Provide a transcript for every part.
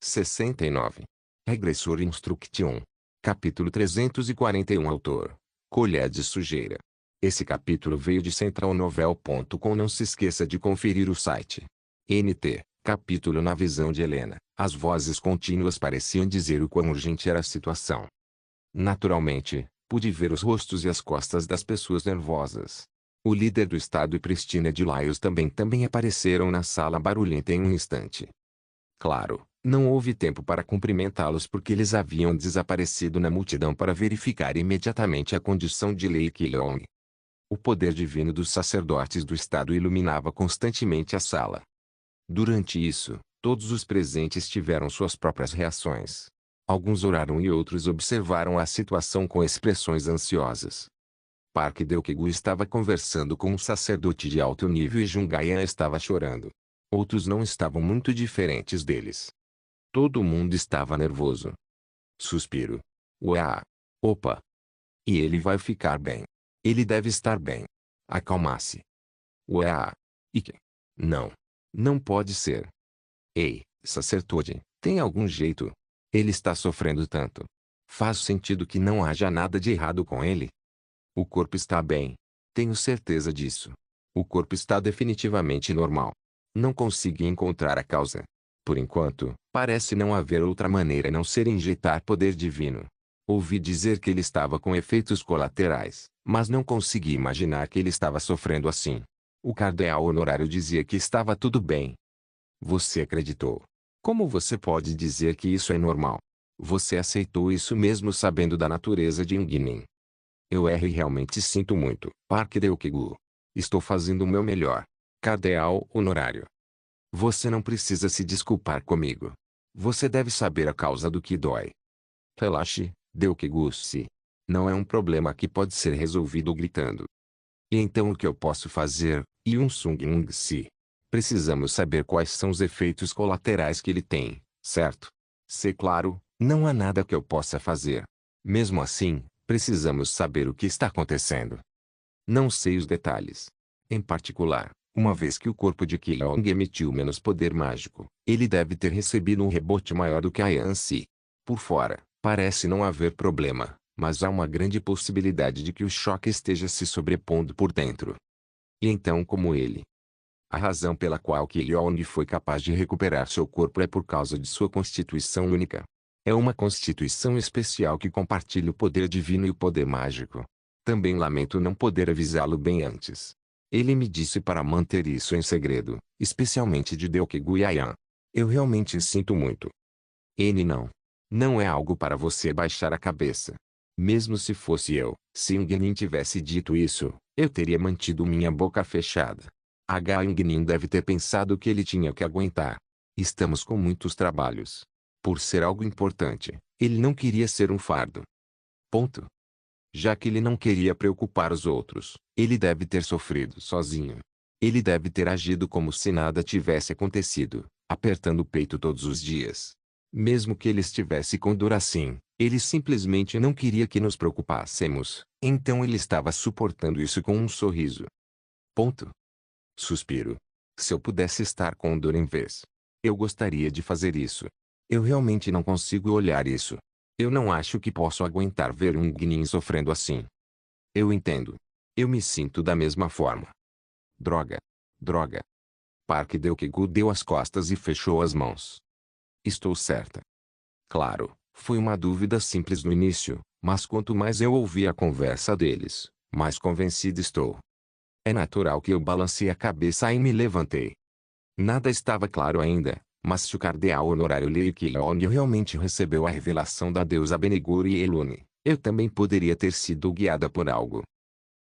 69. Regressor Instruction. Capítulo 341. Autor: Colher de Sujeira. Esse capítulo veio de centralnovel.com. Não se esqueça de conferir o site. NT. Capítulo. Na visão de Helena, as vozes contínuas pareciam dizer o quão urgente era a situação. Naturalmente, pude ver os rostos e as costas das pessoas nervosas. O líder do estado e Pristina de Laios também apareceram na sala barulhenta em um instante. Claro, não houve tempo para cumprimentá-los porque eles haviam desaparecido na multidão para verificar imediatamente a condição de Lei Keelong. O poder divino dos sacerdotes do estado iluminava constantemente a sala. Durante isso, todos os presentes tiveram suas próprias reações. Alguns oraram e outros observaram a situação com expressões ansiosas. Park Deokegu estava conversando com um sacerdote de alto nível e Jungayan estava chorando. Outros não estavam muito diferentes deles. Todo mundo estava nervoso. Suspiro. Ué. Opa. E ele vai ficar bem. Ele deve estar bem. Acalma-se. Ué. E que? Não. Não pode ser. Ei, sacerdote, tem algum jeito? Ele está sofrendo tanto. Faz sentido que não haja nada de errado com ele? O corpo está bem. Tenho certeza disso. O corpo está definitivamente normal. Não consegui encontrar a causa. Por enquanto, parece não haver outra maneira a não ser injetar poder divino. Ouvi dizer que ele estava com efeitos colaterais, mas não consegui imaginar que ele estava sofrendo assim. O cardeal honorário dizia que estava tudo bem. Você acreditou? Como você pode dizer que isso é normal? Você aceitou isso mesmo sabendo da natureza de Ingnin. Eu erro e realmente sinto muito, Park Deokegu. Estou fazendo o meu melhor. Cardeal honorário. Você não precisa se desculpar comigo. Você deve saber a causa do que dói. Relaxe, Deokegu-se. Não é um problema que pode ser resolvido gritando. E então o que eu posso fazer, Yun-Sung-Ung-se? Precisamos saber quais são os efeitos colaterais que ele tem, certo? Se claro, não há nada que eu possa fazer. Mesmo assim, precisamos saber o que está acontecendo. Não sei os detalhes. Em particular, uma vez que o corpo de Keelong emitiu menos poder mágico, ele deve ter recebido um rebote maior do que a Yancy. Por fora, parece não haver problema, mas há uma grande possibilidade de que o choque esteja se sobrepondo por dentro. E então como ele? A razão pela qual Keelong foi capaz de recuperar seu corpo é por causa de sua constituição única. É uma constituição especial que compartilha o poder divino e o poder mágico. Também lamento não poder avisá-lo bem antes. Ele me disse para manter isso em segredo, especialmente de Deokegu Yayan. Eu realmente sinto muito. N não. Não é algo para você baixar a cabeça. Mesmo se fosse eu, se Ingnin tivesse dito isso, eu teria mantido minha boca fechada. Ingnin deve ter pensado que ele tinha que aguentar. Estamos com muitos trabalhos. Por ser algo importante, ele não queria ser um fardo. Ponto. Já que ele não queria preocupar os outros, ele deve ter sofrido sozinho. Ele deve ter agido como se nada tivesse acontecido, apertando o peito todos os dias. Mesmo que ele estivesse com dor assim, ele simplesmente não queria que nos preocupássemos, então ele estava suportando isso com um sorriso. Ponto. Suspiro. Se eu pudesse estar com dor em vez, eu gostaria de fazer isso. Eu realmente não consigo olhar isso. Eu não acho que posso aguentar ver um Ingnin sofrendo assim. Eu entendo. Eu me sinto da mesma forma. Droga. Droga. Park Deokegu deu as costas e fechou as mãos. Estou certa. Claro, foi uma dúvida simples no início, mas quanto mais eu ouvi a conversa deles, mais convencida estou. É natural que eu balancei a cabeça e me levantei. Nada estava claro ainda. Mas se o cardeal honorário Lei Keelong realmente recebeu a revelação da deusa Beniguri Elune, eu também poderia ter sido guiada por algo.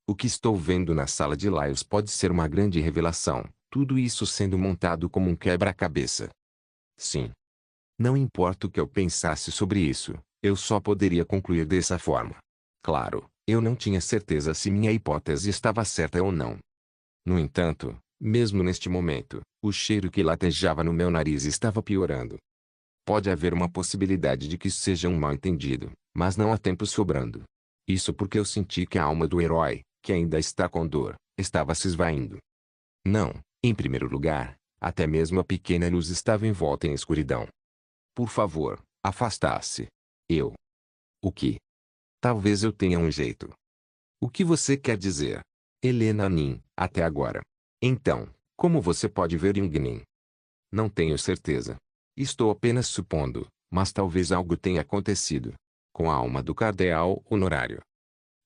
O que estou vendo na sala de Laios pode ser uma grande revelação, tudo isso sendo montado como um quebra-cabeça. Sim. Não importa o que eu pensasse sobre isso, eu só poderia concluir dessa forma. Claro, eu não tinha certeza se minha hipótese estava certa ou não. No entanto, mesmo neste momento, o cheiro que latejava no meu nariz estava piorando. Pode haver uma possibilidade de que seja um mal-entendido, mas não há tempo sobrando. Isso porque eu senti que a alma do herói, que ainda está com dor, estava se esvaindo. Não, em primeiro lugar, até mesmo a pequena luz estava envolta em escuridão. Por favor, afastasse. Eu. O que? Talvez eu tenha um jeito. O que você quer dizer? Helena Nin, até agora. Então, como você pode ver Yingnin? Não tenho certeza. Estou apenas supondo, mas talvez algo tenha acontecido. Com a alma do cardeal honorário.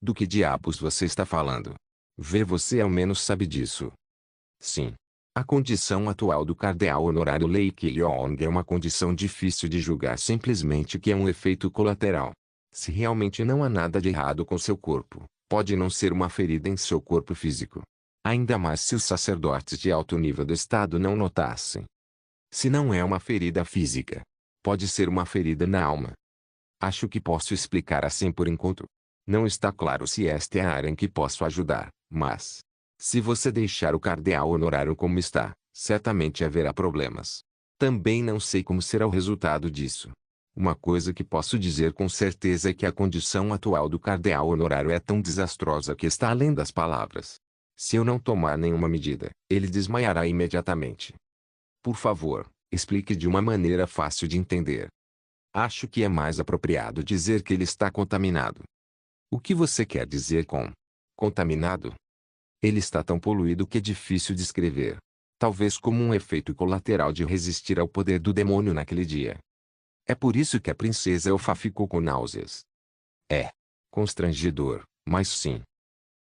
Do que diabos você está falando? Você ao menos sabe disso. Sim. A condição atual do cardeal honorário Lei Keong é uma condição difícil de julgar simplesmente que é um efeito colateral. Se realmente não há nada de errado com seu corpo, pode não ser uma ferida em seu corpo físico. Ainda mais se os sacerdotes de alto nível do Estado não notassem. Se não é uma ferida física, pode ser uma ferida na alma. Acho que posso explicar assim por enquanto. Não está claro se esta é a área em que posso ajudar, mas se você deixar o cardeal honorário como está, certamente haverá problemas. Também não sei como será o resultado disso. Uma coisa que posso dizer com certeza é que a condição atual do cardeal honorário é tão desastrosa que está além das palavras. Se eu não tomar nenhuma medida, ele desmaiará imediatamente. Por favor, explique de uma maneira fácil de entender. Acho que é mais apropriado dizer que ele está contaminado. O que você quer dizer com contaminado? Ele está tão poluído que é difícil descrever. Talvez como um efeito colateral de resistir ao poder do demônio naquele dia. É por isso que a princesa Elfa ficou com náuseas. É constrangedor, mas sim.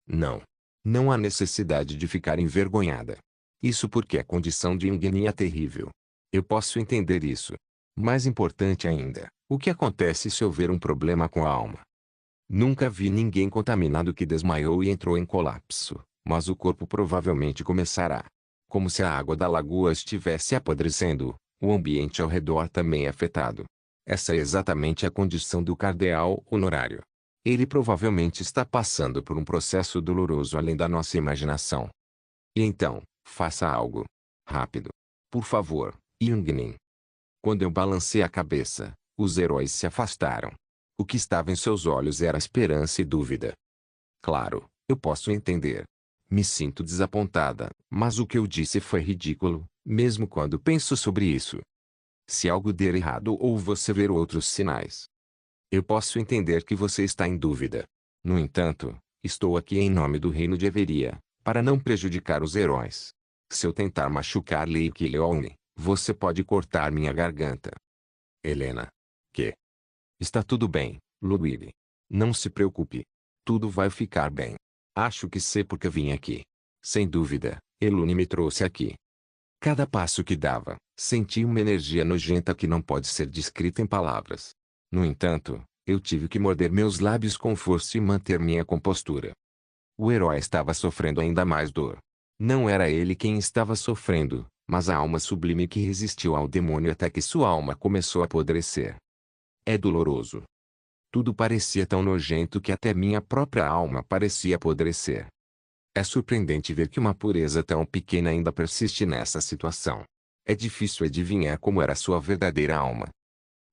Não. Não há necessidade de ficar envergonhada. Isso porque a condição de Yingnin é terrível. Eu posso entender isso. Mais importante ainda, o que acontece se houver um problema com a alma? Nunca vi ninguém contaminado que desmaiou e entrou em colapso, mas o corpo provavelmente começará. Como se a água da lagoa estivesse apodrecendo, o ambiente ao redor também é afetado. Essa é exatamente a condição do cardeal honorário. Ele provavelmente está passando por um processo doloroso além da nossa imaginação. E então, faça algo. Rápido. Por favor, Yingnin. Quando eu balancei a cabeça, os heróis se afastaram. O que estava em seus olhos era esperança e dúvida. Claro, eu posso entender. Me sinto desapontada, mas o que eu disse foi ridículo, mesmo quando penso sobre isso. Se algo der errado ou você ver outros sinais. Eu posso entender que você está em dúvida. No entanto, estou aqui em nome do reino de Everia, para não prejudicar os heróis. Se eu tentar machucar Lei Keong, você pode cortar minha garganta. Helena. Que? Está tudo bem, Ludwig. Não se preocupe. Tudo vai ficar bem. Acho que sei porque vim aqui. Sem dúvida, Elune me trouxe aqui. Cada passo que dava, senti uma energia nojenta que não pode ser descrita em palavras. No entanto, eu tive que morder meus lábios com força e manter minha compostura. O herói estava sofrendo ainda mais dor. Não era ele quem estava sofrendo, mas a alma sublime que resistiu ao demônio até que sua alma começou a apodrecer. É doloroso. Tudo parecia tão nojento que até minha própria alma parecia apodrecer. É surpreendente ver que uma pureza tão pequena ainda persiste nessa situação. É difícil adivinhar como era sua verdadeira alma.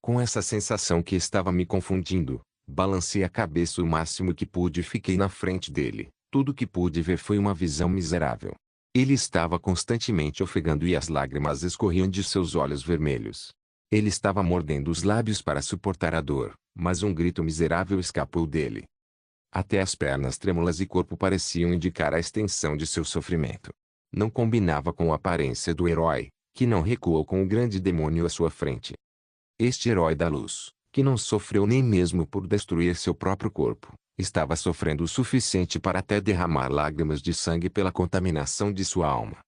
Com essa sensação que estava me confundindo, balancei a cabeça o máximo que pude e fiquei na frente dele. Tudo que pude ver foi uma visão miserável. Ele estava constantemente ofegando e as lágrimas escorriam de seus olhos vermelhos. Ele estava mordendo os lábios para suportar a dor, mas um grito miserável escapou dele. Até as pernas trêmulas e corpo pareciam indicar a extensão de seu sofrimento. Não combinava com a aparência do herói, que não recuou com o grande demônio à sua frente. Este herói da luz, que não sofreu nem mesmo por destruir seu próprio corpo, estava sofrendo o suficiente para até derramar lágrimas de sangue pela contaminação de sua alma.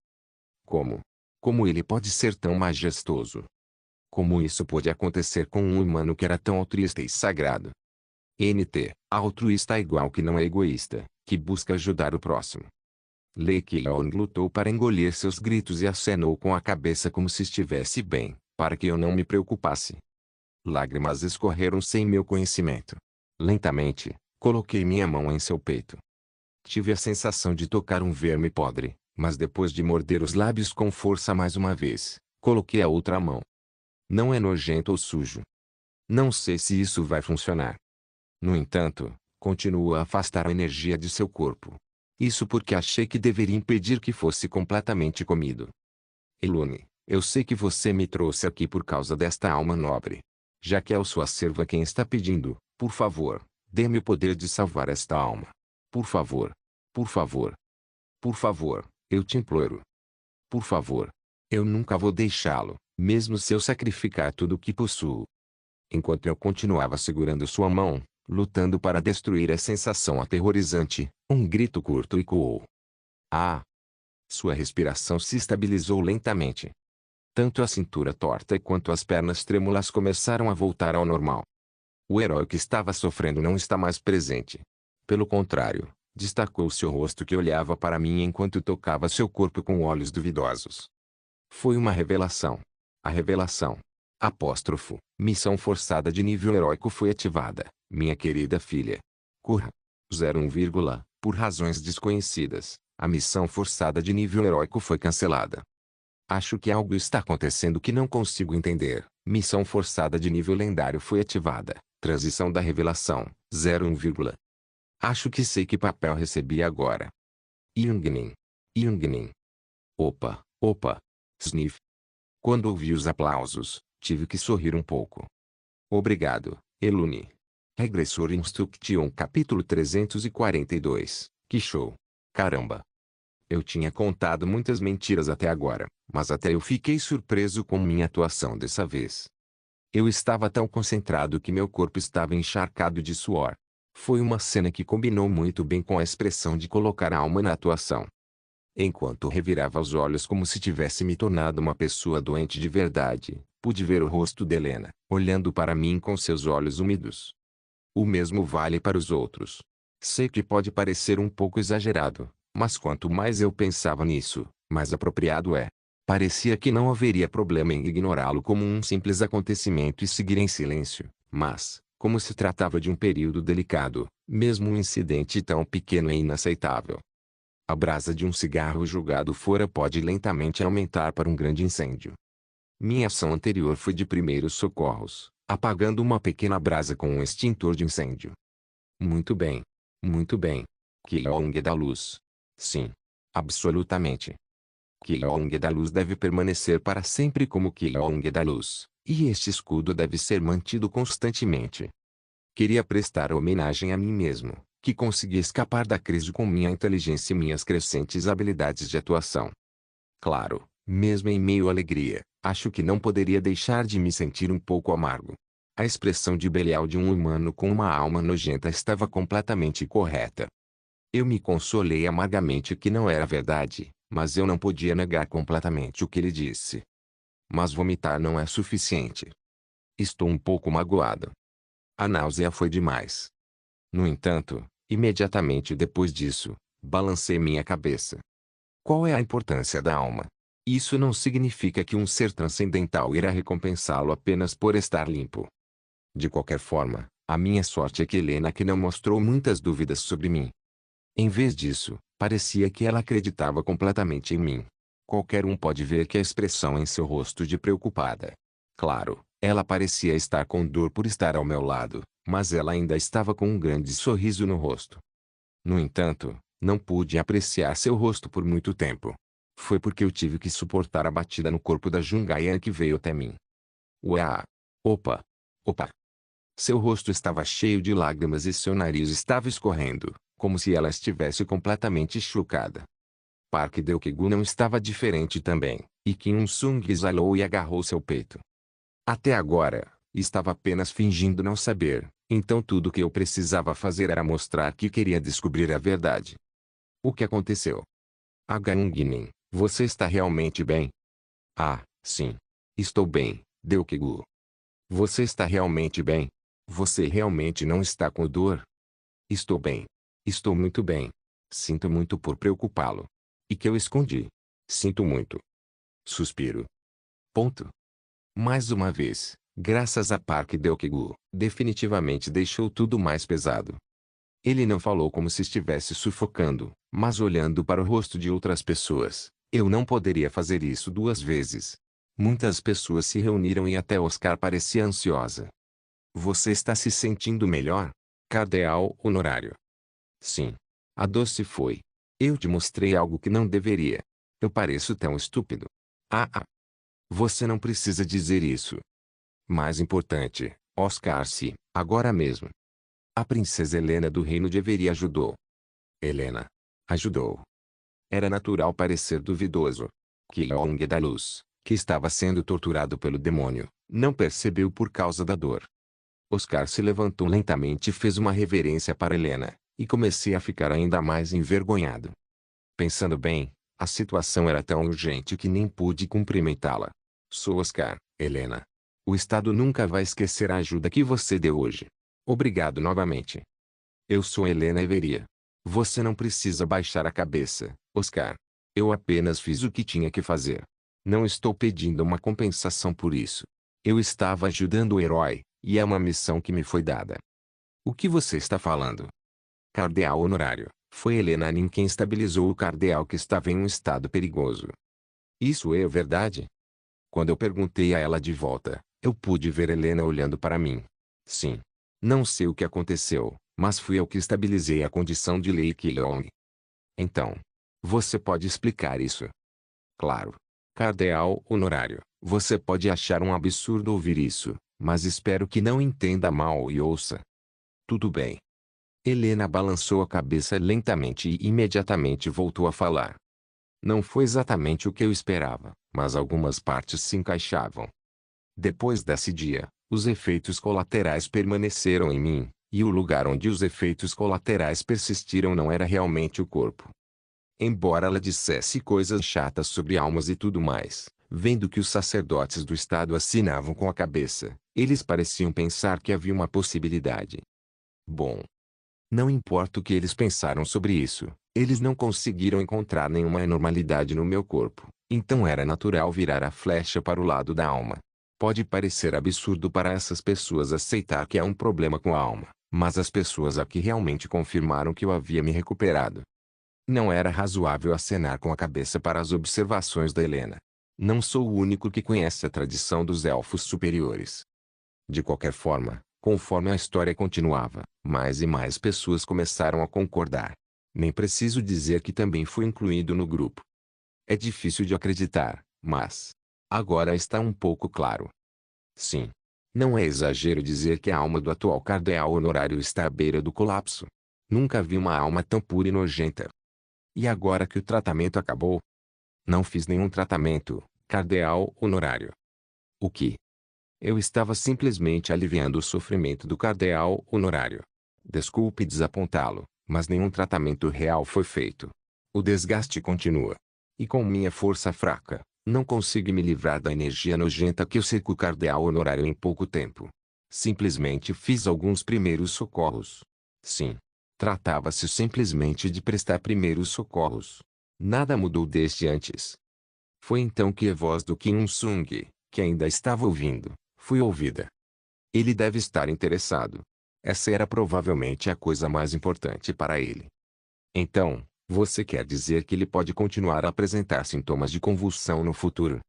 Como? Como ele pode ser tão majestoso? Como isso pôde acontecer com um humano que era tão altruísta e sagrado? Altruísta igual que não é egoísta, que busca ajudar o próximo. Lei Keong lutou para engolir seus gritos e acenou com a cabeça como se estivesse bem, para que eu não me preocupasse. Lágrimas escorreram sem meu conhecimento. Lentamente, coloquei minha mão em seu peito. Tive a sensação de tocar um verme podre, mas depois de morder os lábios com força mais uma vez, coloquei a outra mão. Não é nojento ou sujo. Não sei se isso vai funcionar. No entanto, continuo a afastar a energia de seu corpo. Isso porque achei que deveria impedir que fosse completamente comido. Elune, Eu sei que você me trouxe aqui por causa desta alma nobre. Já que é sua serva quem está pedindo, por favor, dê-me o poder de salvar esta alma. Por favor. Por favor. Por favor, eu te imploro. Por favor. Eu nunca vou deixá-lo, mesmo se eu sacrificar tudo o que possuo. Enquanto eu continuava segurando sua mão, lutando para destruir a sensação aterrorizante, um grito curto ecoou. Ah! Sua respiração se estabilizou lentamente. Tanto a cintura torta quanto as pernas trêmulas começaram a voltar ao normal. O herói que estava sofrendo não está mais presente. Pelo contrário, destacou seu rosto que olhava para mim enquanto tocava seu corpo com olhos duvidosos. Foi uma revelação. A revelação. Apóstrofo. Missão forçada de nível heróico foi ativada, minha querida filha. Corra. 01, por razões desconhecidas, a missão forçada de nível heróico foi cancelada. Acho que algo está acontecendo que não consigo entender. Missão forçada de nível lendário foi ativada. Transição da revelação. 01, acho que sei que papel recebi agora. Yungnin. Yungnin. Opa, opa. Sniff. Quando ouvi os aplausos, tive que sorrir um pouco. Obrigado, Elune. Regressor Instruction capítulo 342. Que show. Caramba. Eu tinha contado muitas mentiras até agora, mas até eu fiquei surpreso com minha atuação dessa vez. Eu estava tão concentrado que meu corpo estava encharcado de suor. Foi uma cena que combinou muito bem com a expressão de colocar a alma na atuação. Enquanto revirava os olhos como se tivesse me tornado uma pessoa doente de verdade, pude ver o rosto de Helena, olhando para mim com seus olhos úmidos. O mesmo vale para os outros. Sei que pode parecer um pouco exagerado, mas quanto mais eu pensava nisso, mais apropriado é. Parecia que não haveria problema em ignorá-lo como um simples acontecimento e seguir em silêncio, mas, como se tratava de um período delicado, mesmo um incidente tão pequeno é inaceitável. A brasa de um cigarro jogado fora pode lentamente aumentar para um grande incêndio. Minha ação anterior foi de primeiros socorros, apagando uma pequena brasa com um extintor de incêndio. Muito bem. Muito bem. Qiyong da luz. Sim. Absolutamente. Qiyong da luz deve permanecer para sempre como Qiyong da luz, e este escudo deve ser mantido constantemente. Queria prestar homenagem a mim mesmo, que consegui escapar da crise com minha inteligência e minhas crescentes habilidades de atuação. Claro, mesmo em meio à alegria, acho que não poderia deixar de me sentir um pouco amargo. A expressão de Belial de um humano com uma alma nojenta estava completamente correta. Eu me consolei amargamente que não era verdade, mas eu não podia negar completamente o que ele disse. Mas vomitar não é suficiente. Estou um pouco magoado. A náusea foi demais. No entanto, imediatamente depois disso, balancei minha cabeça. Qual é a importância da alma? Isso não significa que um ser transcendental irá recompensá-lo apenas por estar limpo. De qualquer forma, a minha sorte é que Helena que não mostrou muitas dúvidas sobre mim. Em vez disso, parecia que ela acreditava completamente em mim. Qualquer um pode ver que a expressão em seu rosto de preocupada. Claro, ela parecia estar com dor por estar ao meu lado, mas ela ainda estava com um grande sorriso no rosto. No entanto, não pude apreciar seu rosto por muito tempo. Foi porque eu tive que suportar a batida no corpo da Jungaian que veio até mim. Ué! Opa! Opa! Seu rosto estava cheio de lágrimas e seu nariz estava escorrendo, como se ela estivesse completamente chocada. Park Deokegu não estava diferente também, e Kim Sung exalou e agarrou seu peito. Até agora, estava apenas fingindo não saber, então tudo o que eu precisava fazer era mostrar que queria descobrir a verdade. O que aconteceu? Agangnin, você está realmente bem? Ah, sim. Estou bem, Deokegu. Você está realmente bem? Você realmente não está com dor? Estou bem. Estou muito bem. Sinto muito por preocupá-lo. E que eu escondi. Sinto muito. Suspiro. Ponto. Mais uma vez, graças a Park Deokegu, definitivamente deixou tudo mais pesado. Ele não falou como se estivesse sufocando, mas olhando para o rosto de outras pessoas, eu não poderia fazer isso duas vezes. Muitas pessoas se reuniram e até Oscar parecia ansiosa. Você está se sentindo melhor? Cardeal honorário. Sim. A doce foi. Eu te mostrei algo que não deveria. Eu pareço tão estúpido. Ah. Você não precisa dizer isso. Mais importante, Oscar-se, agora mesmo. A princesa Helena do reino de Everia ajudou. Helena. Ajudou. Era natural parecer duvidoso. Qiyong da Luz, que estava sendo torturado pelo demônio, não percebeu por causa da dor. Oscar se levantou lentamente e fez uma reverência para Helena, e comecei a ficar ainda mais envergonhado. Pensando bem, a situação era tão urgente que nem pude cumprimentá-la. Sou Oscar, Helena. O Estado nunca vai esquecer a ajuda que você deu hoje. Obrigado novamente. Eu sou Helena Everia. Você não precisa baixar a cabeça, Oscar. Eu apenas fiz o que tinha que fazer. Não estou pedindo uma compensação por isso. Eu estava ajudando o herói, e é uma missão que me foi dada. O que você está falando? Cardeal honorário. Foi Helena Nin quem estabilizou o cardeal que estava em um estado perigoso. Isso é verdade? Quando eu perguntei a ela de volta, eu pude ver Helena olhando para mim. Sim. Não sei o que aconteceu, mas fui eu que estabilizei a condição de Lei Qiyong. Então, você pode explicar isso? Claro. Cardeal honorário, você pode achar um absurdo ouvir isso, mas espero que não entenda mal e ouça. Tudo bem. Helena balançou a cabeça lentamente e imediatamente voltou a falar. Não foi exatamente o que eu esperava, mas algumas partes se encaixavam. Depois desse dia, os efeitos colaterais permaneceram em mim, e o lugar onde os efeitos colaterais persistiram não era realmente o corpo. Embora ela dissesse coisas chatas sobre almas e tudo mais, vendo que os sacerdotes do Estado assinavam com a cabeça, eles pareciam pensar que havia uma possibilidade. Bom. Não importa o que eles pensaram sobre isso, eles não conseguiram encontrar nenhuma anormalidade no meu corpo, então era natural virar a flecha para o lado da alma. Pode parecer absurdo para essas pessoas aceitar que há um problema com a alma, mas as pessoas aqui realmente confirmaram que eu havia me recuperado. Não era razoável acenar com a cabeça para as observações da Helena. Não sou o único que conhece a tradição dos elfos superiores. De qualquer forma, conforme a história continuava, mais e mais pessoas começaram a concordar. Nem preciso dizer que também fui incluído no grupo. É difícil de acreditar, mas agora está um pouco claro. Sim. Não é exagero dizer que a alma do atual cardeal honorário está à beira do colapso. Nunca vi uma alma tão pura e nojenta. E agora que o tratamento acabou? Não fiz nenhum tratamento, cardeal honorário. O que? Eu estava simplesmente aliviando o sofrimento do cardeal honorário. Desculpe desapontá-lo, mas nenhum tratamento real foi feito. O desgaste continua. E com minha força fraca, não consigo me livrar da energia nojenta que eu cerco o cardeal honorário em pouco tempo. Simplesmente fiz alguns primeiros socorros. Sim. Tratava-se simplesmente de prestar primeiros socorros. Nada mudou desde antes. Foi então que a voz do Kim Un-sung, que ainda estava ouvindo, foi ouvida. Ele deve estar interessado. Essa era provavelmente a coisa mais importante para ele. Então, você quer dizer que ele pode continuar a apresentar sintomas de convulsão no futuro?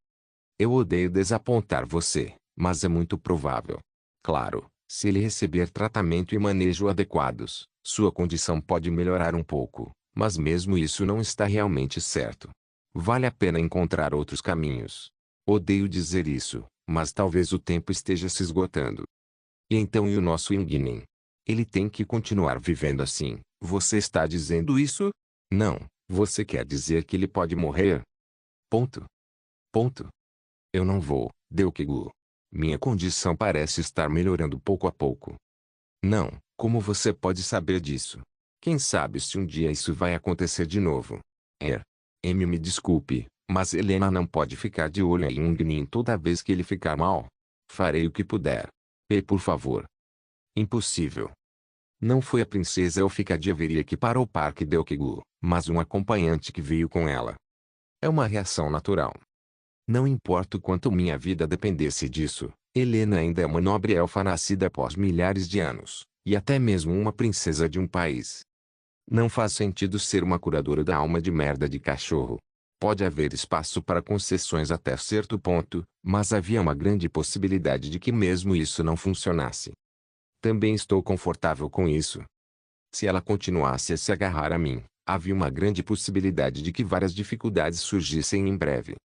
Eu odeio desapontar você, mas é muito provável. Claro, se ele receber tratamento e manejo adequados, sua condição pode melhorar um pouco, mas mesmo isso não está realmente certo. Vale a pena encontrar outros caminhos. Odeio dizer isso, mas talvez o tempo esteja se esgotando. E então o nosso Ingnin? Ele tem que continuar vivendo assim. Você está dizendo isso? Não, você quer dizer que ele pode morrer? Ponto. Ponto. Eu não vou, Deokigu. Minha condição parece estar melhorando pouco a pouco. Não, como você pode saber disso? Quem sabe se um dia isso vai acontecer de novo? Me desculpe, mas Helena não pode ficar de olho em Ungnin toda vez que ele ficar mal. Farei o que puder. Por favor. Impossível. Não foi a princesa Elfica de Everia que parou o parque Deokigu, mas um acompanhante que veio com ela. É uma reação natural. Não importa o quanto minha vida dependesse disso, Helena ainda é uma nobre elfa nascida após milhares de anos, e até mesmo uma princesa de um país. Não faz sentido ser uma curadora da alma de merda de cachorro. Pode haver espaço para concessões até certo ponto, mas havia uma grande possibilidade de que mesmo isso não funcionasse. Também estou confortável com isso. Se ela continuasse a se agarrar a mim, havia uma grande possibilidade de que várias dificuldades surgissem em breve.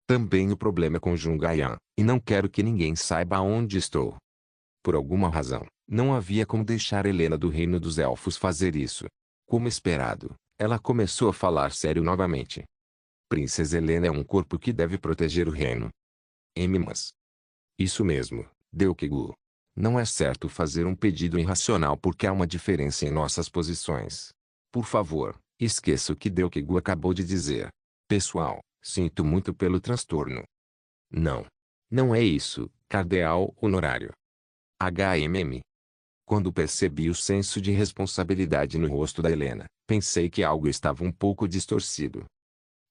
Também o problema com Jungayan, e não quero que ninguém saiba onde estou. Por alguma razão, não havia como deixar Helena do Reino dos Elfos fazer isso. Como esperado, ela começou a falar sério novamente. Princesa Helena é um corpo que deve proteger o reino. Mas... Isso mesmo, Deukegu. Não é certo fazer um pedido irracional porque há uma diferença em nossas posições. Por favor, esqueça o que Deukegu acabou de dizer. Pessoal, sinto muito pelo transtorno. Não. Não é isso, cardeal honorário. Quando percebi o senso de responsabilidade no rosto da Helena, pensei que algo estava um pouco distorcido.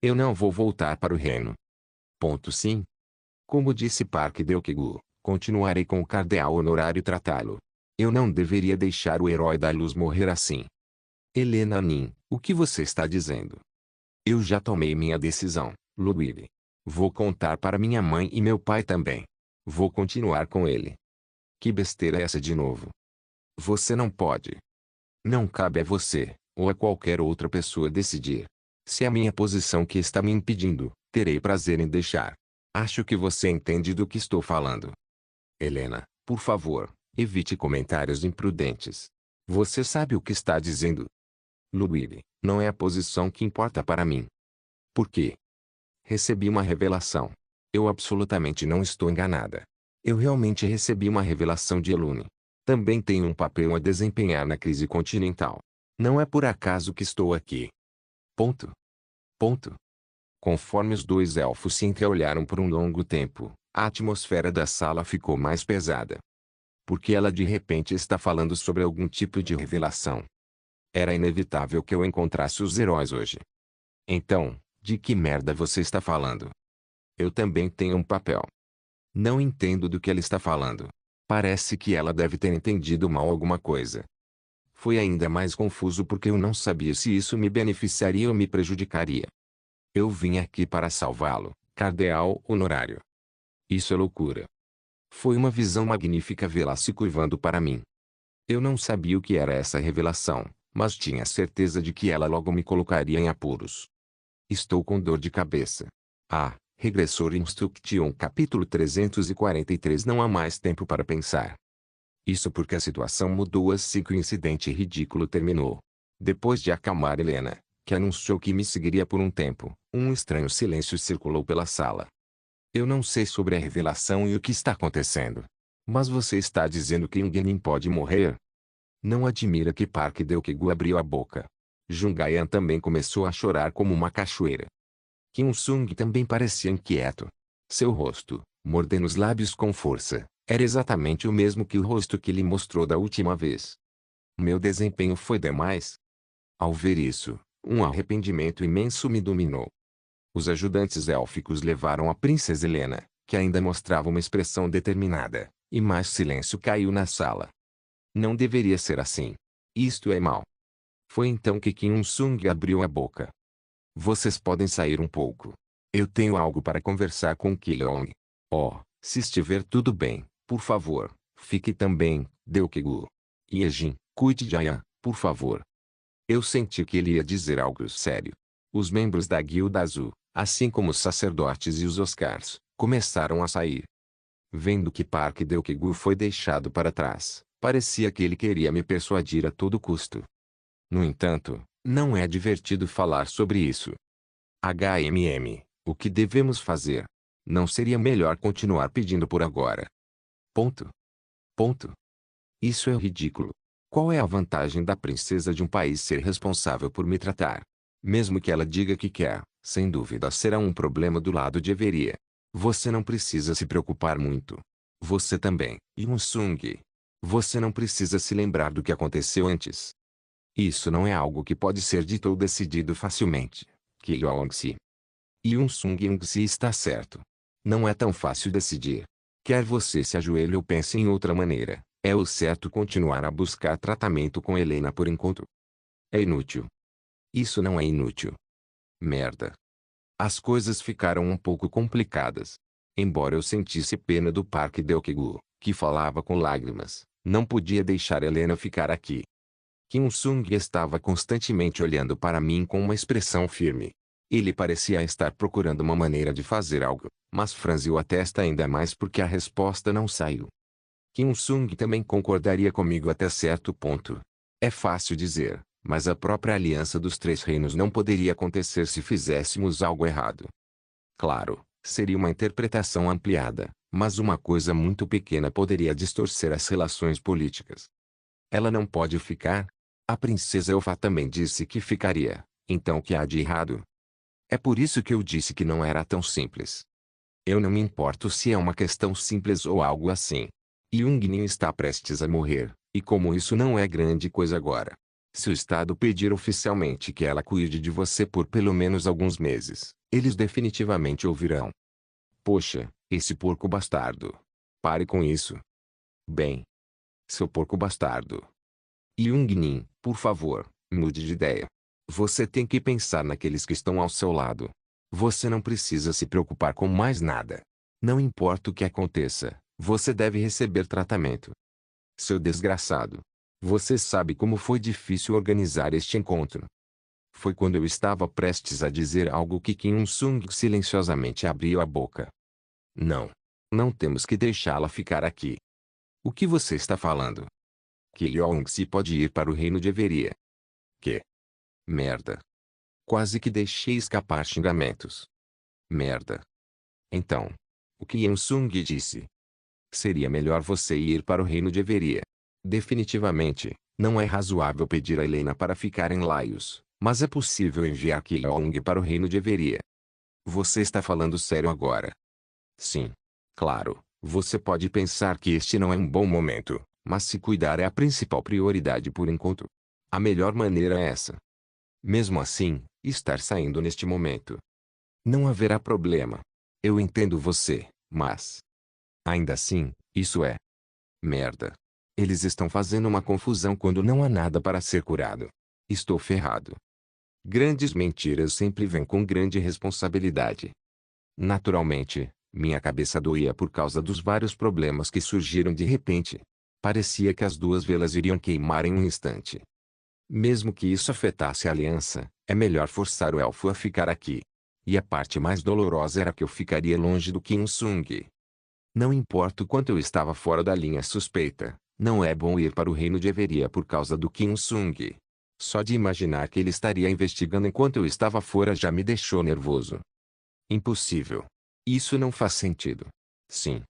Eu não vou voltar para o reino. Ponto sim. Como disse Park Deukegu, continuarei com o cardeal honorário tratá-lo. Eu não deveria deixar o herói da luz morrer assim. Helena Nin, o que você está dizendo? Eu já tomei minha decisão, Ludwig. Vou contar para minha mãe e meu pai também. Vou continuar com ele. Que besteira é essa de novo? Você não pode. Não cabe a você, ou a qualquer outra pessoa decidir. Se é a minha posição que está me impedindo, terei prazer em deixar. Acho que você entende do que estou falando. Helena, por favor, evite comentários imprudentes. Você sabe o que está dizendo. Ludwig, não é a posição que importa para mim. Por quê? Recebi uma revelação. Eu absolutamente não estou enganada. Eu realmente recebi uma revelação de Elune. Também tenho um papel a desempenhar na crise continental. Não é por acaso que estou aqui. Ponto. Ponto. Conforme os dois elfos se entreolharam por um longo tempo, a atmosfera da sala ficou mais pesada. Porque ela de repente está falando sobre algum tipo de revelação. Era inevitável que eu encontrasse os heróis hoje. Então, de que merda você está falando? Eu também tenho um papel. Não entendo do que ela está falando. Parece que ela deve ter entendido mal alguma coisa. Foi ainda mais confuso porque eu não sabia se isso me beneficiaria ou me prejudicaria. Eu vim aqui para salvá-lo, cardeal honorário. Isso é loucura. Foi uma visão magnífica vê-la se curvando para mim. Eu não sabia o que era essa revelação, mas tinha certeza de que ela logo me colocaria em apuros. Estou com dor de cabeça. Regressor Instruction capítulo 343. Não há mais tempo para pensar. Isso porque a situação mudou assim que o incidente ridículo terminou. Depois de acalmar Helena, que anunciou que me seguiria por um tempo, um estranho silêncio circulou pela sala. Eu não sei sobre a revelação e o que está acontecendo. Mas você está dizendo que Ingnin pode morrer? Não admira que Park Deukegu abriu a boca. Jungayan também começou a chorar como uma cachoeira. Kim Sung também parecia inquieto. Seu rosto, mordendo os lábios com força, era exatamente o mesmo que o rosto que lhe mostrou da última vez. Meu desempenho foi demais? Ao ver isso, um arrependimento imenso me dominou. Os ajudantes élficos levaram a princesa Helena, que ainda mostrava uma expressão determinada, e mais silêncio caiu na sala. Não deveria ser assim. Isto é mal. Foi então que Kim Sung abriu a boca. Vocês podem sair um pouco. Eu tenho algo para conversar com Kilong. Se estiver tudo bem, por favor, fique também, Deukegu. Yejin, cuide de Aya, por favor. Eu senti que ele ia dizer algo sério. Os membros da Guilda Azul, assim como os sacerdotes e os Oscars, começaram a sair. Vendo que Park Deukegu foi deixado para trás, parecia que ele queria me persuadir a todo custo. No entanto, não é divertido falar sobre isso. O que devemos fazer? Não seria melhor continuar pedindo por agora? Ponto. Ponto. Isso é ridículo. Qual é a vantagem da princesa de um país ser responsável por me tratar? Mesmo que ela diga que quer, sem dúvida será um problema do lado de Everia. Você não precisa se preocupar muito. Você também, Yun-sung. Você não precisa se lembrar do que aconteceu antes. Isso não é algo que pode ser dito ou decidido facilmente. Kilong-si. Yun-sung está certo. Não é tão fácil decidir. Quer você se ajoelhe ou pense em outra maneira, é o certo continuar a buscar tratamento com Helena por enquanto. É inútil. Isso não é inútil. Merda. As coisas ficaram um pouco complicadas. Embora eu sentisse pena do Park Deukegu, que falava com lágrimas, não podia deixar Helena ficar aqui. Kim Sung estava constantemente olhando para mim com uma expressão firme. Ele parecia estar procurando uma maneira de fazer algo, mas franziu a testa ainda mais porque a resposta não saiu. Kim Il-sung também concordaria comigo até certo ponto. É fácil dizer, mas a própria aliança dos três reinos não poderia acontecer se fizéssemos algo errado. Claro, seria uma interpretação ampliada, mas uma coisa muito pequena poderia distorcer as relações políticas. Ela não pode ficar? A princesa Elfa também disse que ficaria, então o que há de errado? É por isso que eu disse que não era tão simples. Eu não me importo se é uma questão simples ou algo assim. Jung-Nin está prestes a morrer, e como isso não é grande coisa agora. Se o Estado pedir oficialmente que ela cuide de você por pelo menos alguns meses, eles definitivamente ouvirão. Poxa, esse porco bastardo. Pare com isso. Bem. Seu porco bastardo. Jung-Nin, por favor, mude de ideia. Você tem que pensar naqueles que estão ao seu lado. Você não precisa se preocupar com mais nada. Não importa o que aconteça, você deve receber tratamento. Seu desgraçado. Você sabe como foi difícil organizar este encontro. Foi quando eu estava prestes a dizer algo que Kim Il-sung silenciosamente abriu a boca. Não. Não temos que deixá-la ficar aqui. O que você está falando? Que Yong-se pode ir para o reino de Everia. Que? Merda. Quase que deixei escapar xingamentos. Merda. Então, o que Il-sung disse? Seria melhor você ir para o reino de Everia. Definitivamente, não é razoável pedir a Helena para ficar em Laios, mas é possível enviar Kilong para o reino de Everia. Você está falando sério agora? Sim. Claro, você pode pensar que este não é um bom momento, mas se cuidar é a principal prioridade por enquanto. A melhor maneira é essa. Mesmo assim, estar saindo neste momento. Não haverá problema. Eu entendo você, mas... Ainda assim, isso é... Merda. Eles estão fazendo uma confusão quando não há nada para ser curado. Estou ferrado. Grandes mentiras sempre vêm com grande responsabilidade. Naturalmente, minha cabeça doía por causa dos vários problemas que surgiram de repente. Parecia que as duas velas iriam queimar em um instante. Mesmo que isso afetasse a aliança, é melhor forçar o elfo a ficar aqui. E a parte mais dolorosa era que eu ficaria longe do Kim Il-sung. Não importa o quanto eu estava fora da linha suspeita, não é bom ir para o reino de Everia por causa do Kim Il-sung. Só de imaginar que ele estaria investigando enquanto eu estava fora já me deixou nervoso. Impossível. Isso não faz sentido. Sim.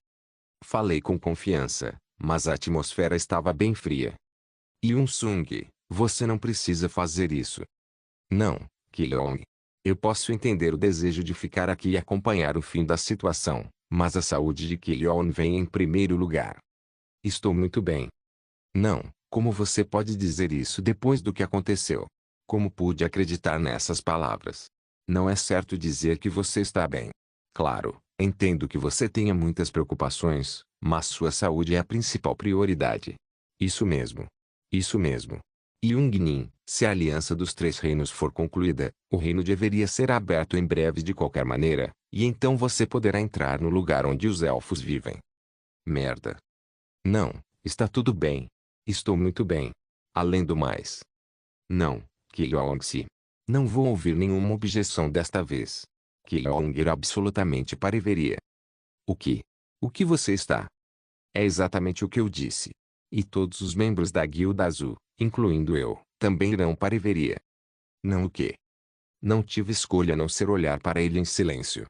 Falei com confiança, mas a atmosfera estava bem fria. Il-sung, você não precisa fazer isso. Não, Kilong. Eu posso entender o desejo de ficar aqui e acompanhar o fim da situação, mas a saúde de Kilong vem em primeiro lugar. Estou muito bem. Não, como você pode dizer isso depois do que aconteceu? Como pude acreditar nessas palavras? Não é certo dizer que você está bem. Claro, entendo que você tenha muitas preocupações, mas sua saúde é a principal prioridade. Isso mesmo. Isso mesmo. Jung-Nin, se a aliança dos três reinos for concluída, o reino deveria ser aberto em breve de qualquer maneira, e então você poderá entrar no lugar onde os elfos vivem. Merda. Não, está tudo bem. Estou muito bem. Além do mais. Não, Kilong-se. Não vou ouvir nenhuma objeção desta vez. Kilong irá absolutamente para Everia. O que? O que você está? É exatamente o que eu disse. E todos os membros da Guilda Azul, incluindo eu, também irão para Everia. Não o quê? Não tive escolha a não ser olhar para ele em silêncio.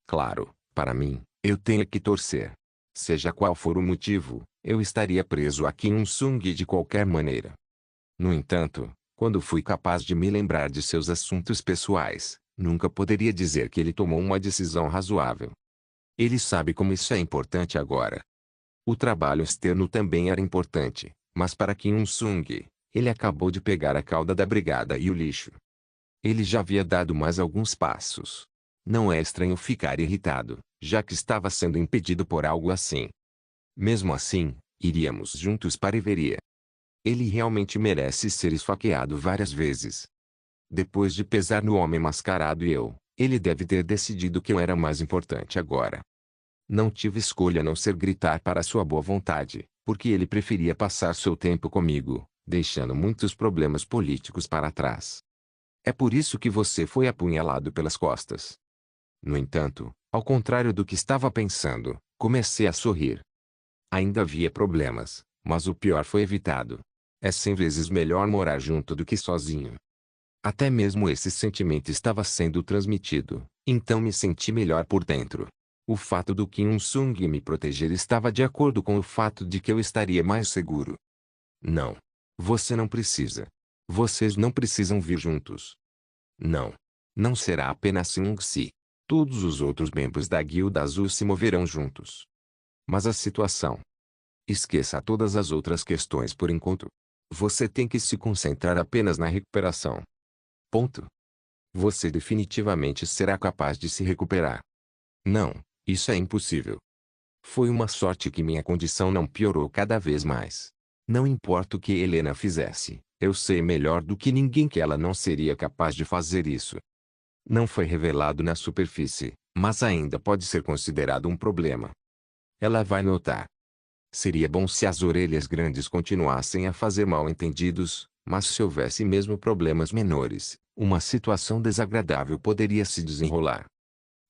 Claro, para mim, eu tenho que torcer. Seja qual for o motivo, eu estaria preso a Kim Il-sung de qualquer maneira. No entanto, quando fui capaz de me lembrar de seus assuntos pessoais, nunca poderia dizer que ele tomou uma decisão razoável. Ele sabe como isso é importante agora. O trabalho externo também era importante, mas para Kim Il-sung, ele acabou de pegar a cauda da brigada e o lixo. Ele já havia dado mais alguns passos. Não é estranho ficar irritado, já que estava sendo impedido por algo assim. Mesmo assim, iríamos juntos para Everia. Ele realmente merece ser esfaqueado várias vezes. Depois de pesar no homem mascarado e eu, ele deve ter decidido que eu era mais importante agora. Não tive escolha a não ser gritar para sua boa vontade, porque ele preferia passar seu tempo comigo, deixando muitos problemas políticos para trás. É por isso que você foi apunhalado pelas costas. No entanto, ao contrário do que estava pensando, comecei a sorrir. Ainda havia problemas, mas o pior foi evitado. É 100 vezes melhor morar junto do que sozinho. Até mesmo esse sentimento estava sendo transmitido, então me senti melhor por dentro. O fato do Kim Il-sung me proteger estava de acordo com o fato de que eu estaria mais seguro. Não. Você não precisa. Vocês não precisam vir juntos. Não. Não será apenas Seung-si. Todos os outros membros da Guilda Azul se moverão juntos. Mas a situação. Esqueça todas as outras questões por enquanto. Você tem que se concentrar apenas na recuperação. Ponto. Você definitivamente será capaz de se recuperar. Não, isso é impossível. Foi uma sorte que minha condição não piorou cada vez mais. Não importa o que Helena fizesse, eu sei melhor do que ninguém que ela não seria capaz de fazer isso. Não foi revelado na superfície, mas ainda pode ser considerado um problema. Ela vai notar. Seria bom se as orelhas grandes continuassem a fazer mal-entendidos, mas se houvesse mesmo problemas menores, uma situação desagradável poderia se desenrolar.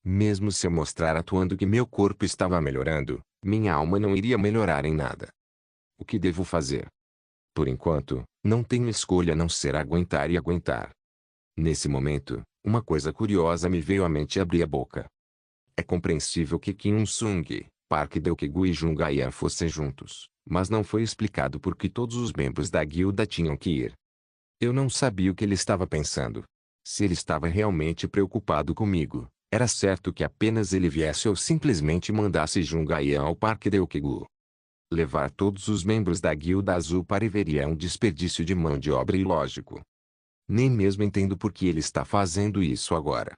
Mesmo se eu mostrar atuando que meu corpo estava melhorando, minha alma não iria melhorar em nada. O que devo fazer? Por enquanto, não tenho escolha a não ser aguentar e aguentar. Nesse momento, uma coisa curiosa me veio à mente e abri a boca. É compreensível que Kim Il-sung, Park Deok-gu e Jung Ha-yeon fossem juntos, mas não foi explicado por que todos os membros da guilda tinham que ir. Eu não sabia o que ele estava pensando. Se ele estava realmente preocupado comigo, era certo que apenas ele viesse ou simplesmente mandasse Jung Ha-yeon ao Parque Deok-gu. Levar todos os membros da Guilda Azul para Iveria é um desperdício de mão de obra ilógico. Nem mesmo entendo por que ele está fazendo isso agora.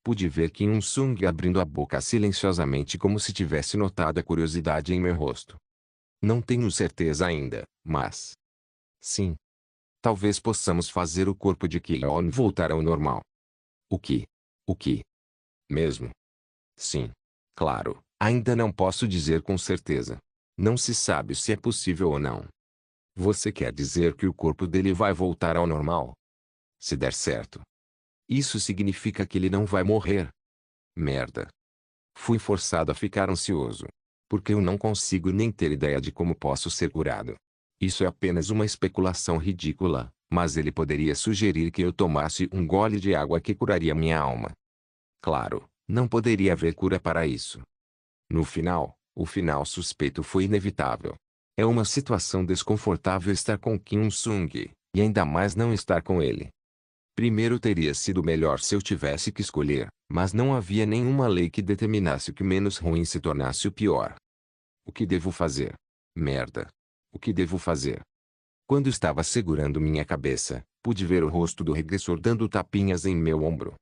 Pude ver Kim Il-sung abrindo a boca silenciosamente como se tivesse notado a curiosidade em meu rosto. Não tenho certeza ainda, mas... Sim. Talvez possamos fazer o corpo de Ki-yeon voltar ao normal. O que? O que? Mesmo? Sim. Claro, ainda não posso dizer com certeza. Não se sabe se é possível ou não. Você quer dizer que o corpo dele vai voltar ao normal? Se der certo. Isso significa que ele não vai morrer. Merda. Fui forçado a ficar ansioso. Porque eu não consigo nem ter ideia de como posso ser curado. Isso é apenas uma especulação ridícula, mas ele poderia sugerir que eu tomasse um gole de água que curaria minha alma. Claro, não poderia haver cura para isso. No final, o final suspeito foi inevitável. É uma situação desconfortável estar com Kim Il-sung, e ainda mais não estar com ele. Primeiro teria sido melhor se eu tivesse que escolher, mas não havia nenhuma lei que determinasse que o menos ruim se tornasse o pior. O que devo fazer? Merda. O que devo fazer? Quando estava segurando minha cabeça, pude ver o rosto do regressor dando tapinhas em meu ombro.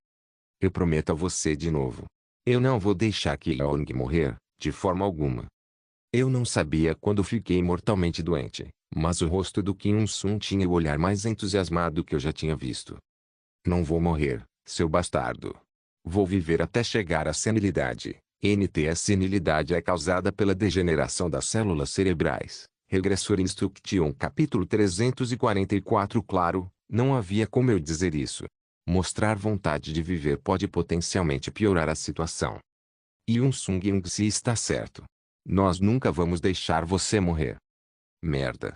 Eu prometo a você de novo. Eu não vou deixar Ki-yeon morrer, de forma alguma. Eu não sabia quando fiquei mortalmente doente, mas o rosto do Kim Il-sung tinha o olhar mais entusiasmado que eu já tinha visto. Não vou morrer, seu bastardo. Vou viver até chegar à senilidade. A senilidade é causada pela degeneração das células cerebrais. Regressor Instruction capítulo 344. Claro, não havia como eu dizer isso. Mostrar vontade de viver pode potencialmente piorar a situação. Il-sung se está certo. Nós nunca vamos deixar você morrer. Merda.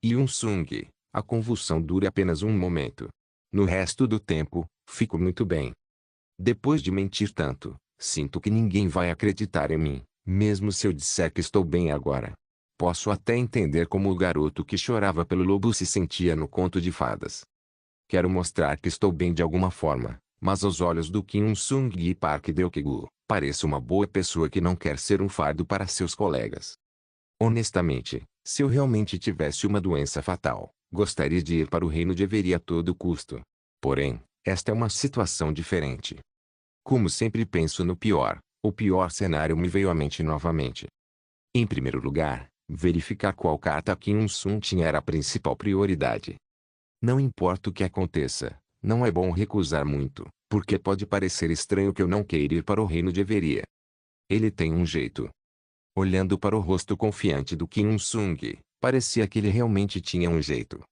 Il-sung, a convulsão dura apenas um momento. No resto do tempo, fico muito bem. Depois de mentir tanto, sinto que ninguém vai acreditar em mim, mesmo se eu disser que estou bem agora. Posso até entender como o garoto que chorava pelo lobo se sentia no conto de fadas. Quero mostrar que estou bem de alguma forma, mas aos olhos do Kim Il-sung e Park Deok-gu, pareço uma boa pessoa que não quer ser um fardo para seus colegas. Honestamente, se eu realmente tivesse uma doença fatal, gostaria de ir para o reino de Everia a todo custo. Porém, esta é uma situação diferente. Como sempre penso no pior, o pior cenário me veio à mente novamente. Em primeiro lugar, verificar qual carta Kim Il-sung tinha era a principal prioridade. Não importa o que aconteça, não é bom recusar muito, porque pode parecer estranho que eu não queira ir para o reino de Everia. Ele tem um jeito. Olhando para o rosto confiante do Kim Il-sung, parecia que ele realmente tinha um jeito.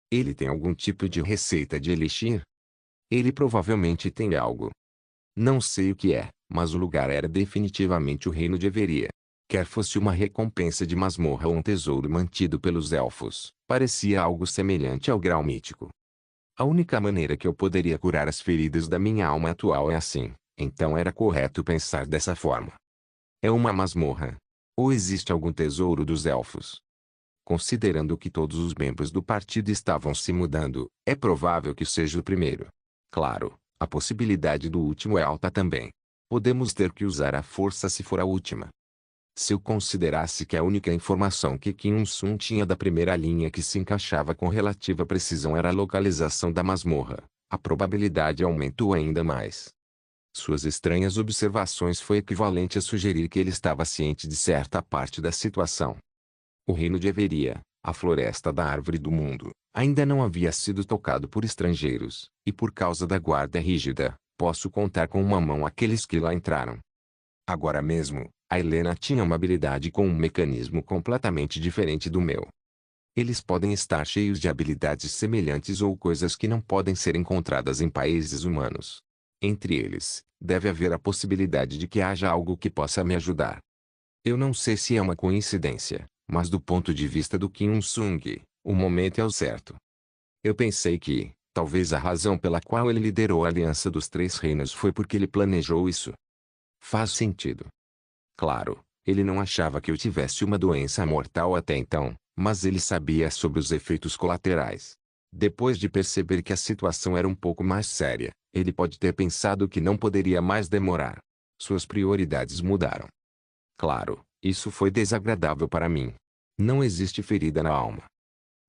Ele tem algum tipo de receita de elixir? Ele provavelmente tem algo. Não sei o que é, mas o lugar era definitivamente o reino de Everia. Quer fosse uma recompensa de masmorra ou um tesouro mantido pelos elfos, parecia algo semelhante ao grau mítico. A única maneira que eu poderia curar as feridas da minha alma atual é assim, então era correto pensar dessa forma. É uma masmorra. Ou existe algum tesouro dos elfos? Considerando que todos os membros do partido estavam se mudando, é provável que seja o primeiro. Claro, a possibilidade do último é alta também. Podemos ter que usar a força se for a última. Se eu considerasse que a única informação que Kim Un-sun tinha da primeira linha que se encaixava com relativa precisão era a localização da masmorra, a probabilidade aumentou ainda mais. Suas estranhas observações foi equivalente a sugerir que ele estava ciente de certa parte da situação. O reino de Everia, a floresta da árvore do mundo, ainda não havia sido tocado por estrangeiros, e por causa da guarda rígida, posso contar com uma mão aqueles que lá entraram. Agora mesmo, a Helena tinha uma habilidade com um mecanismo completamente diferente do meu. Eles podem estar cheios de habilidades semelhantes ou coisas que não podem ser encontradas em países humanos. Entre eles, deve haver a possibilidade de que haja algo que possa me ajudar. Eu não sei se é uma coincidência, mas do ponto de vista do Kim Un-sung, o momento é o certo. Eu pensei que, talvez a razão pela qual ele liderou a Aliança dos Três Reinos foi porque ele planejou isso. Faz sentido. Claro, ele não achava que eu tivesse uma doença mortal até então, mas ele sabia sobre os efeitos colaterais. Depois de perceber que a situação era um pouco mais séria, ele pode ter pensado que não poderia mais demorar. Suas prioridades mudaram. Claro, isso foi desagradável para mim. Não existe ferida na alma.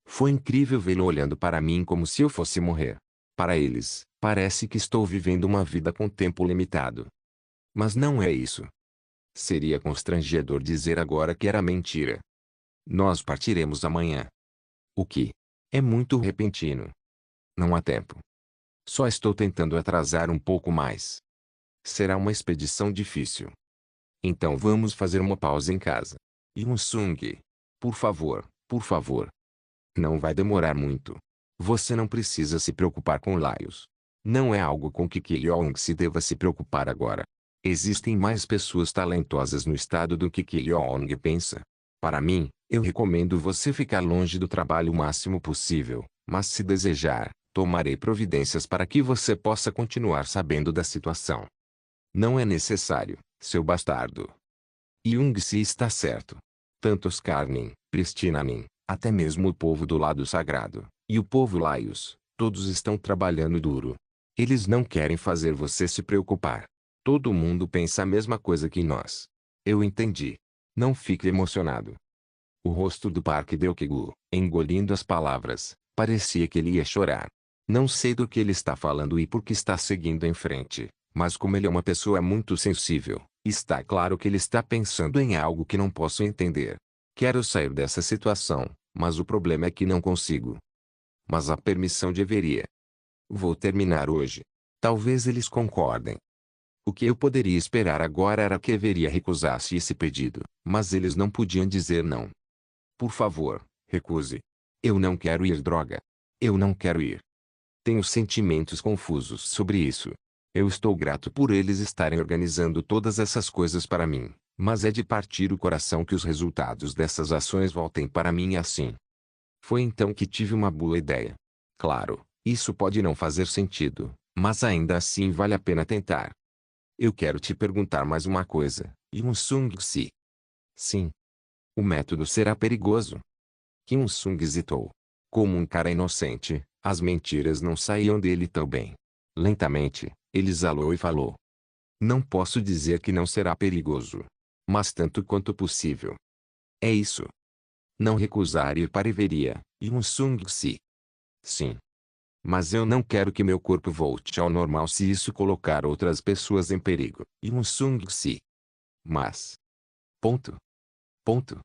Foi incrível vê-lo olhando para mim como se eu fosse morrer. Para eles, parece que estou vivendo uma vida com tempo limitado. Mas não é isso. Seria constrangedor dizer agora que era mentira. Nós partiremos amanhã. O que? É muito repentino. Não há tempo. Só estou tentando atrasar um pouco mais. Será uma expedição difícil. Então vamos fazer uma pausa em casa. Yun-sung. Por favor, por favor. Não vai demorar muito. Você não precisa se preocupar com Laios. Não é algo com que Kyeong se deva se preocupar agora. Existem mais pessoas talentosas no estado do que Kyeong pensa. Para mim, eu recomendo você ficar longe do trabalho o máximo possível, mas se desejar, tomarei providências para que você possa continuar sabendo da situação. Não é necessário, seu bastardo. Young-se está certo. Tanto Skarnin, Pristinanin, até mesmo o povo do lado sagrado, e o povo Laios, todos estão trabalhando duro. Eles não querem fazer você se preocupar. Todo mundo pensa a mesma coisa que nós. Eu entendi. Não fique emocionado. O rosto do Parque Deokegu, engolindo as palavras, parecia que ele ia chorar. Não sei do que ele está falando e por que está seguindo em frente, mas como ele é uma pessoa muito sensível, está claro que ele está pensando em algo que não posso entender. Quero sair dessa situação, mas o problema é que não consigo. Mas a permissão deveria. Vou terminar hoje. Talvez eles concordem. O que eu poderia esperar agora era que Everia recusasse esse pedido, mas eles não podiam dizer não. Por favor, recuse. Eu não quero ir, droga. Eu não quero ir. Tenho sentimentos confusos sobre isso. Eu estou grato por eles estarem organizando todas essas coisas para mim, mas é de partir o coração que os resultados dessas ações voltem para mim assim. Foi então que tive uma boa ideia. Claro, isso pode não fazer sentido, mas ainda assim vale a pena tentar. Eu quero te perguntar mais uma coisa, Yun-sung-si. Sim. O método será perigoso. Kyung-sung hesitou. Como um cara inocente, as mentiras não saíam dele tão bem. Lentamente, ele exalou e falou. Não posso dizer que não será perigoso. Mas tanto quanto possível. É isso. Não recusar ir para Everia, Yun-sung-si. Sim. Mas eu não quero que meu corpo volte ao normal se isso colocar outras pessoas em perigo, Yun-sung-si. Mas. Ponto. Ponto.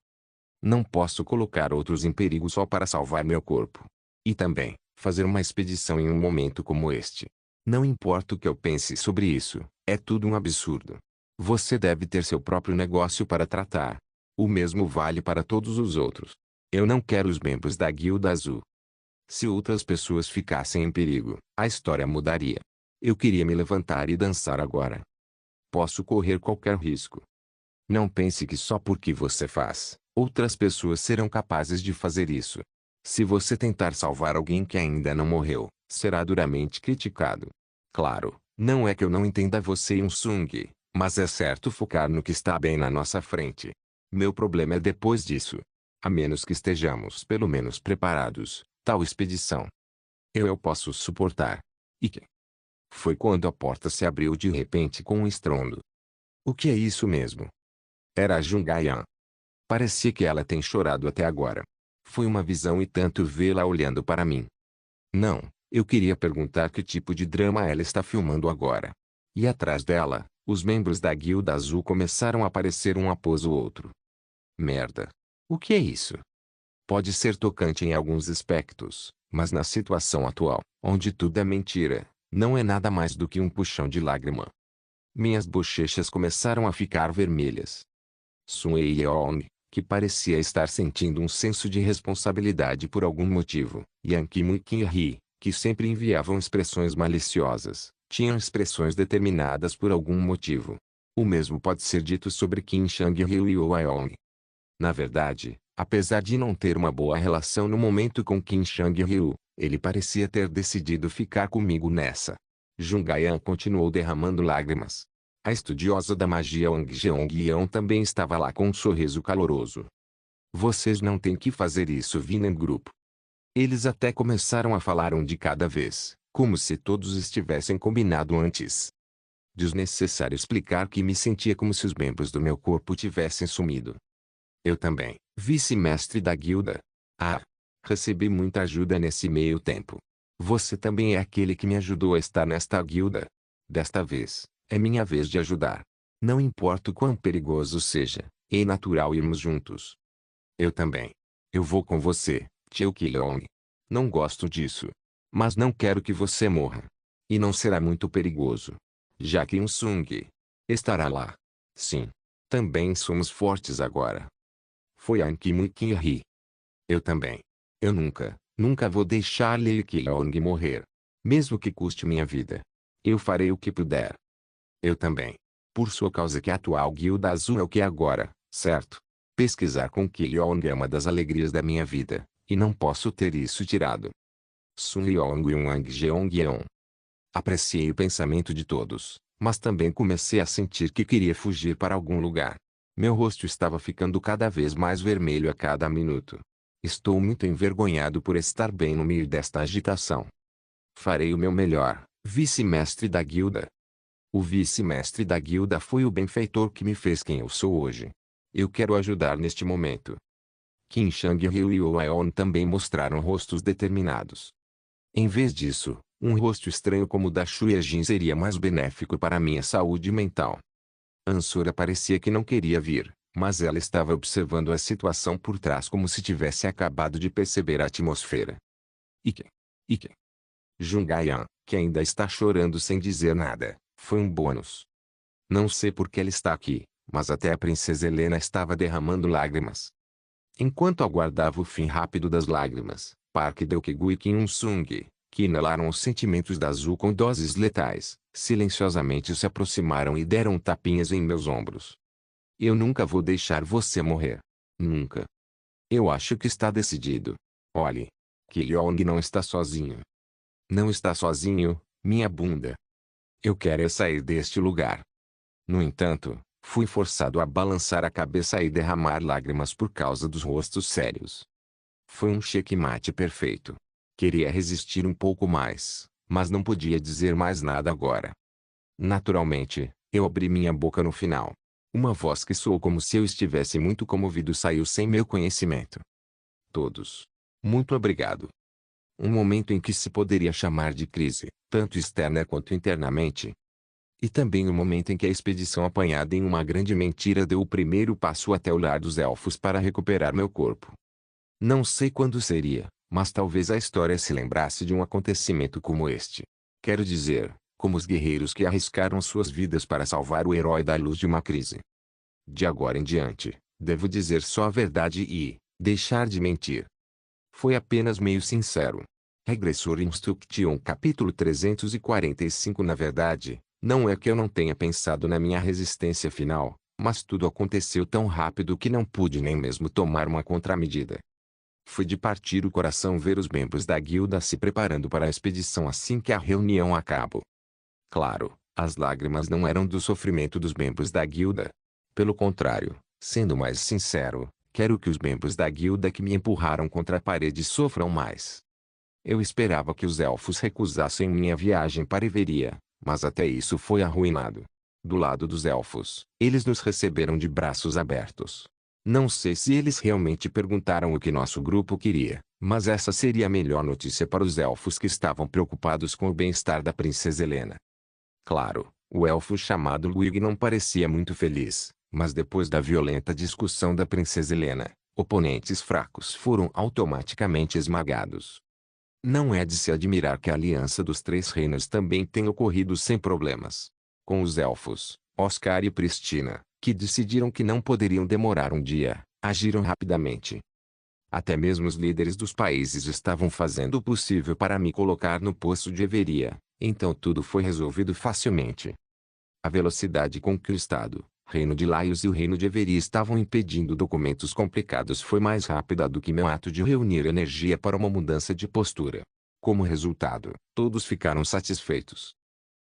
Não posso colocar outros em perigo só para salvar meu corpo. E também, fazer uma expedição em um momento como este. Não importa o que eu pense sobre isso, é tudo um absurdo. Você deve ter seu próprio negócio para tratar. O mesmo vale para todos os outros. Eu não quero os membros da Guilda Azul. Se outras pessoas ficassem em perigo, a história mudaria. Eu queria me levantar e dançar agora. Posso correr qualquer risco. Não pense que só porque você faz, outras pessoas serão capazes de fazer isso. Se você tentar salvar alguém que ainda não morreu, será duramente criticado. Claro, não é que eu não entenda você e um Sung, mas é certo focar no que está bem na nossa frente. Meu problema é depois disso. A menos que estejamos pelo menos preparados, tal expedição. Eu posso suportar. E que? Foi quando a porta se abriu de repente com um estrondo. O que é isso mesmo? Era a Jungayan. Parecia que ela tem chorado até agora. Foi uma visão e tanto vê-la olhando para mim. Não, eu queria perguntar que tipo de drama ela está filmando agora. E atrás dela, os membros da Guilda Azul começaram a aparecer um após o outro. Merda. O que é isso? Pode ser tocante em alguns aspectos, mas na situação atual, onde tudo é mentira, não é nada mais do que um puxão de lágrima. Minhas bochechas começaram a ficar vermelhas. Sun Yeon, que parecia estar sentindo um senso de responsabilidade por algum motivo, e Yang Kim e Kim Hee, que sempre enviavam expressões maliciosas, tinham expressões determinadas por algum motivo. O mesmo pode ser dito sobre Kim Chang-hyo e Oh Aeon. Na verdade, apesar de não ter uma boa relação no momento com Kim Chang-hyo, ele parecia ter decidido ficar comigo nessa. Jungayan continuou derramando lágrimas. A estudiosa da magia Wang Jeong-yeon também estava lá com um sorriso caloroso. Vocês não têm que fazer isso vindo em grupo. Eles até começaram a falar um de cada vez, como se todos estivessem combinado antes. Desnecessário explicar que me sentia como se os membros do meu corpo tivessem sumido. Eu também, vice-mestre da guilda. Ah, recebi muita ajuda nesse meio tempo. Você também é aquele que me ajudou a estar nesta guilda. Desta vez, é minha vez de ajudar. Não importa o quão perigoso seja, é natural irmos juntos. Eu também. Eu vou com você, Tio Kilong. Não gosto disso. Mas não quero que você morra. E não será muito perigoso. Já que Sung estará lá. Sim. Também somos fortes agora. Foi An Kim e Kim Hee. Eu também. Eu nunca vou deixar Lee Kilong morrer. Mesmo que custe minha vida. Eu farei o que puder. Eu também. Por sua causa que a atual Guilda Azul é o que é agora, certo? Pesquisar com Kilong é uma das alegrias da minha vida, e não posso ter isso tirado. Sun Yeong e Wang Jeong-yeon. Apreciei o pensamento de todos, mas também comecei a sentir que queria fugir para algum lugar. Meu rosto estava ficando cada vez mais vermelho a cada minuto. Estou muito envergonhado por estar bem no meio desta agitação. Farei o meu melhor, vice-mestre da guilda. O vice-mestre da guilda foi o benfeitor que me fez quem eu sou hoje. Eu quero ajudar neste momento. Kim Chang-hyo e Oh Aeon também mostraram rostos determinados. Em vez disso, um rosto estranho como o da Shuye-jin seria mais benéfico para minha saúde mental. Ansura parecia que não queria vir, mas ela estava observando a situação por trás como se tivesse acabado de perceber a atmosfera. Ike. Jungayan, que ainda está chorando sem dizer nada, foi um bônus. Não sei por que ela está aqui, mas até a princesa Helena estava derramando lágrimas. Enquanto aguardava o fim rápido das lágrimas, Park Deok-gu e Kim Sung, que inalaram os sentimentos da Azul com doses letais, silenciosamente se aproximaram e deram tapinhas em meus ombros. Eu nunca vou deixar você morrer. Nunca. Eu acho que está decidido. Olhe. Kilong não está sozinho. Não está sozinho, minha bunda. Eu quero sair deste lugar. No entanto, fui forçado a balançar a cabeça e derramar lágrimas por causa dos rostos sérios. Foi um checkmate perfeito. Queria resistir um pouco mais, mas não podia dizer mais nada agora. Naturalmente, eu abri minha boca no final. Uma voz que soou como se eu estivesse muito comovido saiu sem meu conhecimento. Todos. Muito obrigado. Um momento em que se poderia chamar de crise, tanto externa quanto internamente. E também o momento em que a expedição apanhada em uma grande mentira deu o primeiro passo até o lar dos elfos para recuperar meu corpo. Não sei quando seria, mas talvez a história se lembrasse de um acontecimento como este. Quero dizer, como os guerreiros que arriscaram suas vidas para salvar o herói da luz de uma crise. De agora em diante, devo dizer só a verdade e deixar de mentir. Foi apenas meio sincero. Regressor Instruction capítulo 345. Na verdade, não é que eu não tenha pensado na minha resistência final, mas tudo aconteceu tão rápido que não pude nem mesmo tomar uma contramedida. Foi de partir o coração ver os membros da guilda se preparando para a expedição assim que a reunião acabou. Claro, as lágrimas não eram do sofrimento dos membros da guilda. Pelo contrário, sendo mais sincero, quero que os membros da guilda que me empurraram contra a parede sofram mais. Eu esperava que os elfos recusassem minha viagem para Everia, mas até isso foi arruinado. Do lado dos elfos, eles nos receberam de braços abertos. Não sei se eles realmente perguntaram o que nosso grupo queria, mas essa seria a melhor notícia para os elfos que estavam preocupados com o bem-estar da princesa Helena. Claro, o elfo chamado Luig não parecia muito feliz, mas depois da violenta discussão da princesa Helena, oponentes fracos foram automaticamente esmagados. Não é de se admirar que a aliança dos três reinos também tenha ocorrido sem problemas. Com os elfos, Oscar e Pristina, que decidiram que não poderiam demorar um dia, agiram rapidamente. Até mesmo os líderes dos países estavam fazendo o possível para me colocar no poço de Everia, então tudo foi resolvido facilmente. A velocidade com que o Estado, Reino de Laios e o Reino de Everia estavam impedindo documentos complicados foi mais rápida do que meu ato de reunir energia para uma mudança de postura. Como resultado, todos ficaram satisfeitos.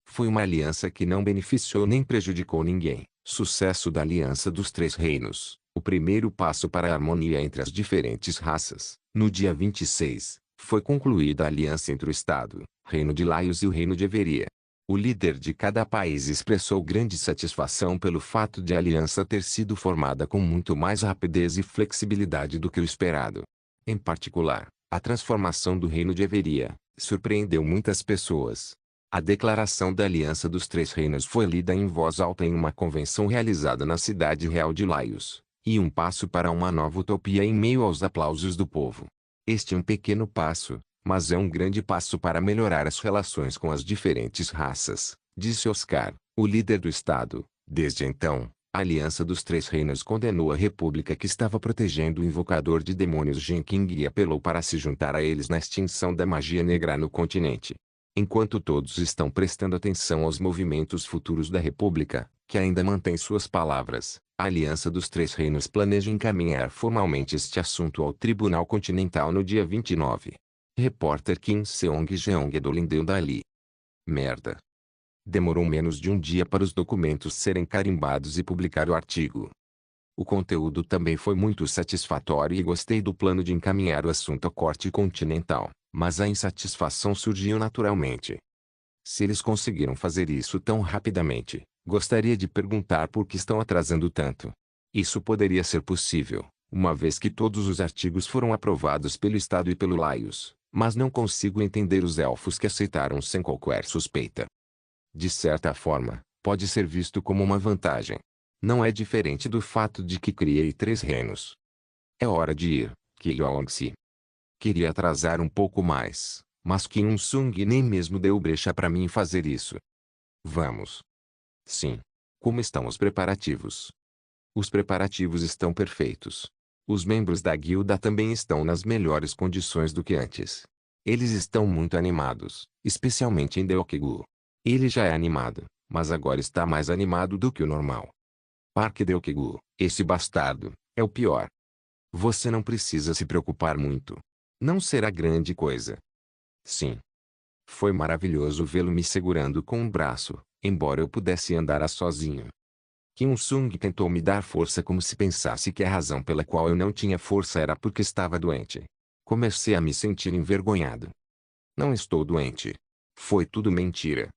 Foi uma aliança que não beneficiou nem prejudicou ninguém. Sucesso da Aliança dos Três Reinos, o primeiro passo para a harmonia entre as diferentes raças. No dia 26, foi concluída a aliança entre o Estado, Reino de Laios e o Reino de Everia. O líder de cada país expressou grande satisfação pelo fato de a aliança ter sido formada com muito mais rapidez e flexibilidade do que o esperado. Em particular, a transformação do Reino de Everia surpreendeu muitas pessoas. A declaração da Aliança dos Três Reinos foi lida em voz alta em uma convenção realizada na cidade real de Laios, e um passo para uma nova utopia em meio aos aplausos do povo. Este é um pequeno passo, mas é um grande passo para melhorar as relações com as diferentes raças, disse Oscar, o líder do Estado. Desde então, a Aliança dos Três Reinos condenou a república que estava protegendo o invocador de demônios Jin King e apelou para se juntar a eles na extinção da magia negra no continente. Enquanto todos estão prestando atenção aos movimentos futuros da República, que ainda mantém suas palavras, a Aliança dos Três Reinos planeja encaminhar formalmente este assunto ao Tribunal Continental no dia 29. Repórter Kim Seong-jeong do Lindeu Dali. Merda. Demorou menos de um dia para os documentos serem carimbados e publicar o artigo. O conteúdo também foi muito satisfatório e gostei do plano de encaminhar o assunto à Corte Continental, mas a insatisfação surgiu naturalmente. Se eles conseguiram fazer isso tão rapidamente, gostaria de perguntar por que estão atrasando tanto. Isso poderia ser possível, uma vez que todos os artigos foram aprovados pelo Estado e pelo Laios, mas não consigo entender os elfos que aceitaram sem qualquer suspeita. De certa forma, pode ser visto como uma vantagem. Não é diferente do fato de que criei três reinos. É hora de ir, Kyong-se. Queria atrasar um pouco mais, mas Kim Il-sung nem mesmo deu brecha para mim fazer isso. Vamos. Sim. Como estão os preparativos? Os preparativos estão perfeitos. Os membros da guilda também estão nas melhores condições do que antes. Eles estão muito animados, especialmente em Deokegu. Ele já é animado, mas agora está mais animado do que o normal. Parque Deokegu, esse bastardo, é o pior. Você não precisa se preocupar muito. Não será grande coisa. Sim. Foi maravilhoso vê-lo me segurando com um braço, embora eu pudesse andar sozinho. Kim Il-sung tentou me dar força como se pensasse que a razão pela qual eu não tinha força era porque estava doente. Comecei a me sentir envergonhado. Não estou doente. Foi tudo mentira.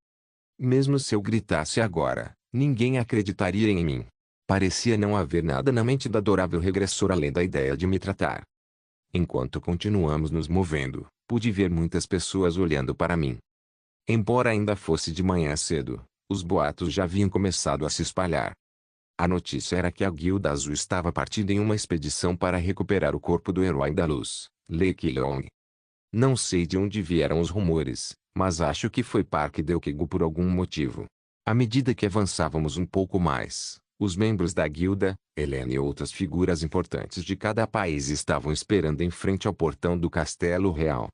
Mesmo se eu gritasse agora, ninguém acreditaria em mim. Parecia não haver nada na mente da adorável regressor além da ideia de me tratar. Enquanto continuamos nos movendo, pude ver muitas pessoas olhando para mim. Embora ainda fosse de manhã cedo, os boatos já haviam começado a se espalhar. A notícia era que a Guilda Azul estava partindo em uma expedição para recuperar o corpo do herói da luz, Lei Qilong. Não sei de onde vieram os rumores, mas acho que foi Parque Deokegu por algum motivo. À medida que avançávamos um pouco mais, os membros da guilda, Helena e outras figuras importantes de cada país estavam esperando em frente ao portão do Castelo Real.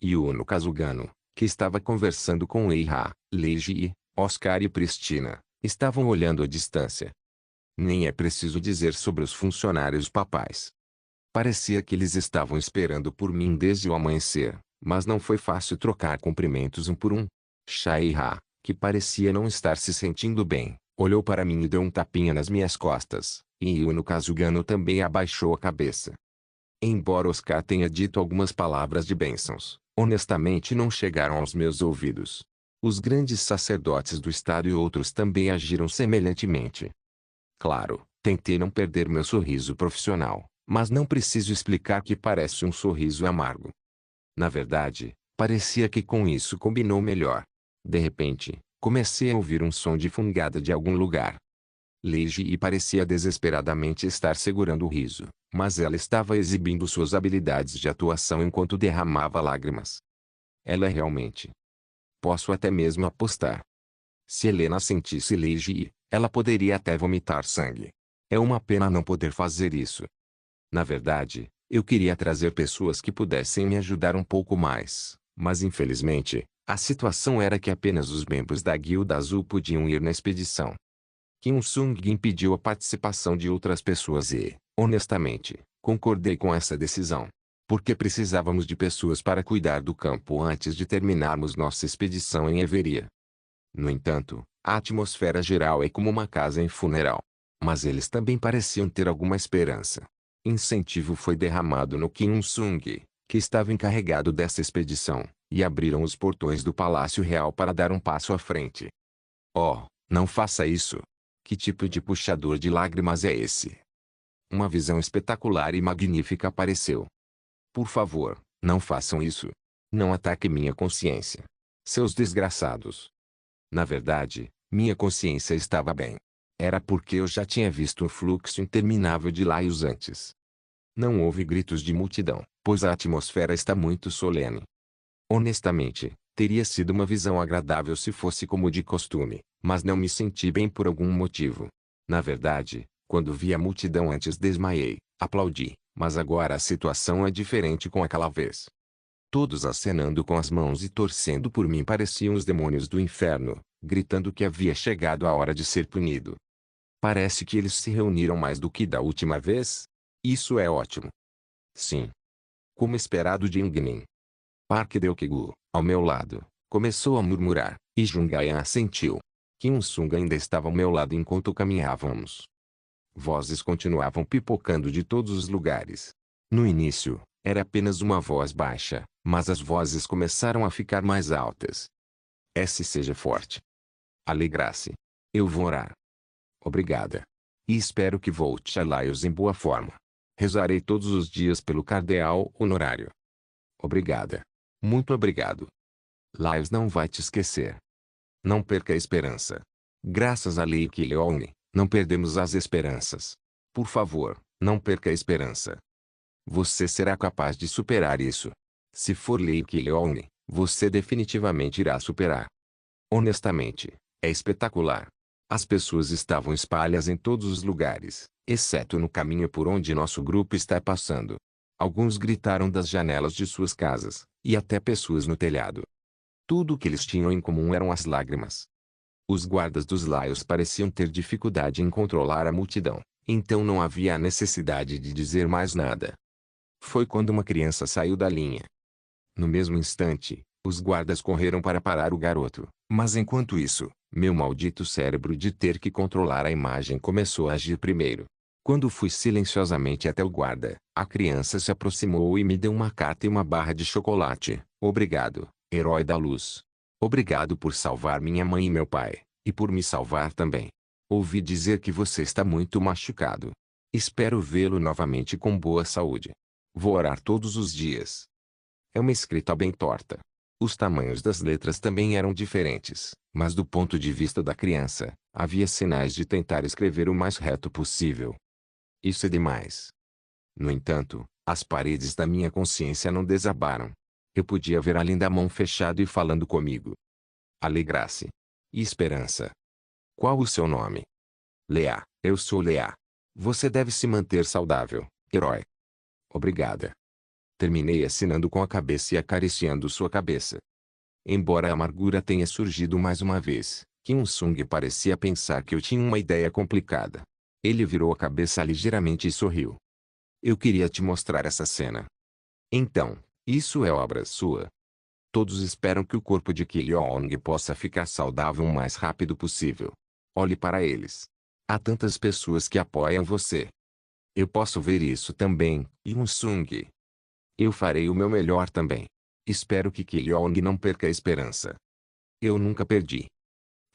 Yuno Kazugano, que estava conversando com Eira, Leiji, Oscar e Pristina, estavam olhando à distância. Nem é preciso dizer sobre os funcionários papais. Parecia que eles estavam esperando por mim desde o amanhecer, mas não foi fácil trocar cumprimentos um por um. Shaira, que parecia não estar se sentindo bem, olhou para mim e deu um tapinha nas minhas costas, e Yuno Kazugano também abaixou a cabeça. Embora Oscar tenha dito algumas palavras de bênçãos, honestamente não chegaram aos meus ouvidos. Os grandes sacerdotes do estado e outros também agiram semelhantemente. Claro, tentei não perder meu sorriso profissional, mas não preciso explicar que parece um sorriso amargo. Na verdade, parecia que com isso combinou melhor. De repente, comecei a ouvir um som de fungada de algum lugar. Leiji parecia desesperadamente estar segurando o riso, mas ela estava exibindo suas habilidades de atuação enquanto derramava lágrimas. Ela realmente. Posso até mesmo apostar. Se Helena sentisse Leiji, ela poderia até vomitar sangue. É uma pena não poder fazer isso. Na verdade, eu queria trazer pessoas que pudessem me ajudar um pouco mais, mas infelizmente, a situação era que apenas os membros da Guilda Azul podiam ir na expedição. Kim Sung-gin pediu a participação de outras pessoas e, honestamente, concordei com essa decisão. Porque precisávamos de pessoas para cuidar do campo antes de terminarmos nossa expedição em Everia. No entanto, a atmosfera geral é como uma casa em funeral. Mas eles também pareciam ter alguma esperança. Incentivo foi derramado no Kim Sung, que estava encarregado dessa expedição, e abriram os portões do Palácio Real para dar um passo à frente. Oh, não faça isso! Que tipo de puxador de lágrimas é esse? Uma visão espetacular e magnífica apareceu. Por favor, não façam isso. Não ataque minha consciência. Seus desgraçados. Na verdade, minha consciência estava bem. Era porque eu já tinha visto um fluxo interminável de laios antes. Não houve gritos de multidão, pois a atmosfera está muito solene. Honestamente, teria sido uma visão agradável se fosse como de costume, mas não me senti bem por algum motivo. Na verdade, quando vi a multidão antes desmaiei, aplaudi, mas agora a situação é diferente com aquela vez. Todos acenando com as mãos e torcendo por mim pareciam os demônios do inferno, gritando que havia chegado a hora de ser punido. Parece que eles se reuniram mais do que da última vez? Isso é ótimo. Sim. Como esperado de Ingnin. Park Deokigu, ao meu lado, começou a murmurar, e Jungayan assentiu. Kim Sung ainda estava ao meu lado enquanto caminhávamos. Vozes continuavam pipocando de todos os lugares. No início, era apenas uma voz baixa, mas as vozes começaram a ficar mais altas. Seja forte. Alegrar-se. Eu vou orar. Obrigada. E espero que volte a Laios em boa forma. Rezarei todos os dias pelo cardeal honorário. Obrigada. Muito obrigado. Laios não vai te esquecer. Não perca a esperança. Graças a Lei Kileone, não perdemos as esperanças. Por favor, não perca a esperança. Você será capaz de superar isso. Se for Lei Kileone, você definitivamente irá superar. Honestamente, é espetacular. As pessoas estavam espalhadas em todos os lugares, exceto no caminho por onde nosso grupo está passando. Alguns gritaram das janelas de suas casas, e até pessoas no telhado. Tudo o que eles tinham em comum eram as lágrimas. Os guardas dos laios pareciam ter dificuldade em controlar a multidão, então não havia a necessidade de dizer mais nada. Foi quando uma criança saiu da linha. No mesmo instante, os guardas correram para parar o garoto, mas enquanto isso, meu maldito cérebro de ter que controlar a imagem começou a agir primeiro. Quando fui silenciosamente até o guarda, a criança se aproximou e me deu uma carta e uma barra de chocolate. Obrigado, herói da luz. Obrigado por salvar minha mãe e meu pai, e por me salvar também. Ouvi dizer que você está muito machucado. Espero vê-lo novamente com boa saúde. Vou orar todos os dias. É uma escrita bem torta. Os tamanhos das letras também eram diferentes, mas do ponto de vista da criança, havia sinais de tentar escrever o mais reto possível. Isso é demais. No entanto, as paredes da minha consciência não desabaram. Eu podia ver a linda mão fechada e falando comigo. Alegrar-se. E esperança. Qual o seu nome? Leah, eu sou Leah. Você deve se manter saudável, herói. Obrigada. Terminei assinando com a cabeça e acariciando sua cabeça. Embora a amargura tenha surgido mais uma vez, Kim Sung parecia pensar que eu tinha uma ideia complicada. Ele virou a cabeça ligeiramente e sorriu. Eu queria te mostrar essa cena. Então, isso é obra sua. Todos esperam que o corpo de Kim Jong possa ficar saudável o mais rápido possível. Olhe para eles. Há tantas pessoas que apoiam você. Eu posso ver isso também, Yoon Sung. Eu farei o meu melhor também. Espero que Kim Jong não perca a esperança. Eu nunca perdi.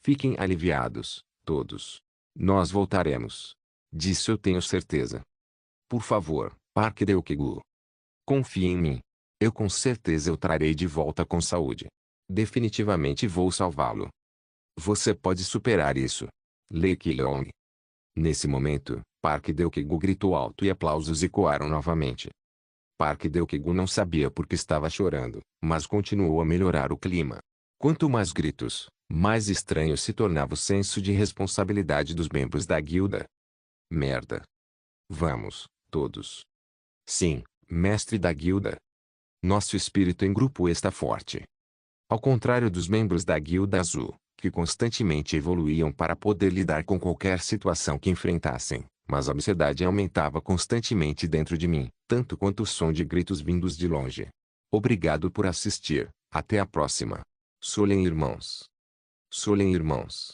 Fiquem aliviados, todos. Nós voltaremos. Disso eu tenho certeza. Por favor, Park Deok-gu. Confie em mim. Eu com certeza o trarei de volta com saúde. Definitivamente vou salvá-lo. Você pode superar isso. Lee Ki-yong. Nesse momento, Park Deok-gu gritou alto e aplausos ecoaram novamente. Park Deok-gu não sabia por que estava chorando, mas continuou a melhorar o clima. Quanto mais gritos, mais estranho se tornava o senso de responsabilidade dos membros da guilda. Merda. Vamos, todos. Sim, mestre da guilda. Nosso espírito em grupo está forte. Ao contrário dos membros da Guilda Azul, que constantemente evoluíam para poder lidar com qualquer situação que enfrentassem, mas a ansiedade aumentava constantemente dentro de mim, tanto quanto o som de gritos vindos de longe. Obrigado por assistir, até a próxima. Solen irmãos. Solen irmãos.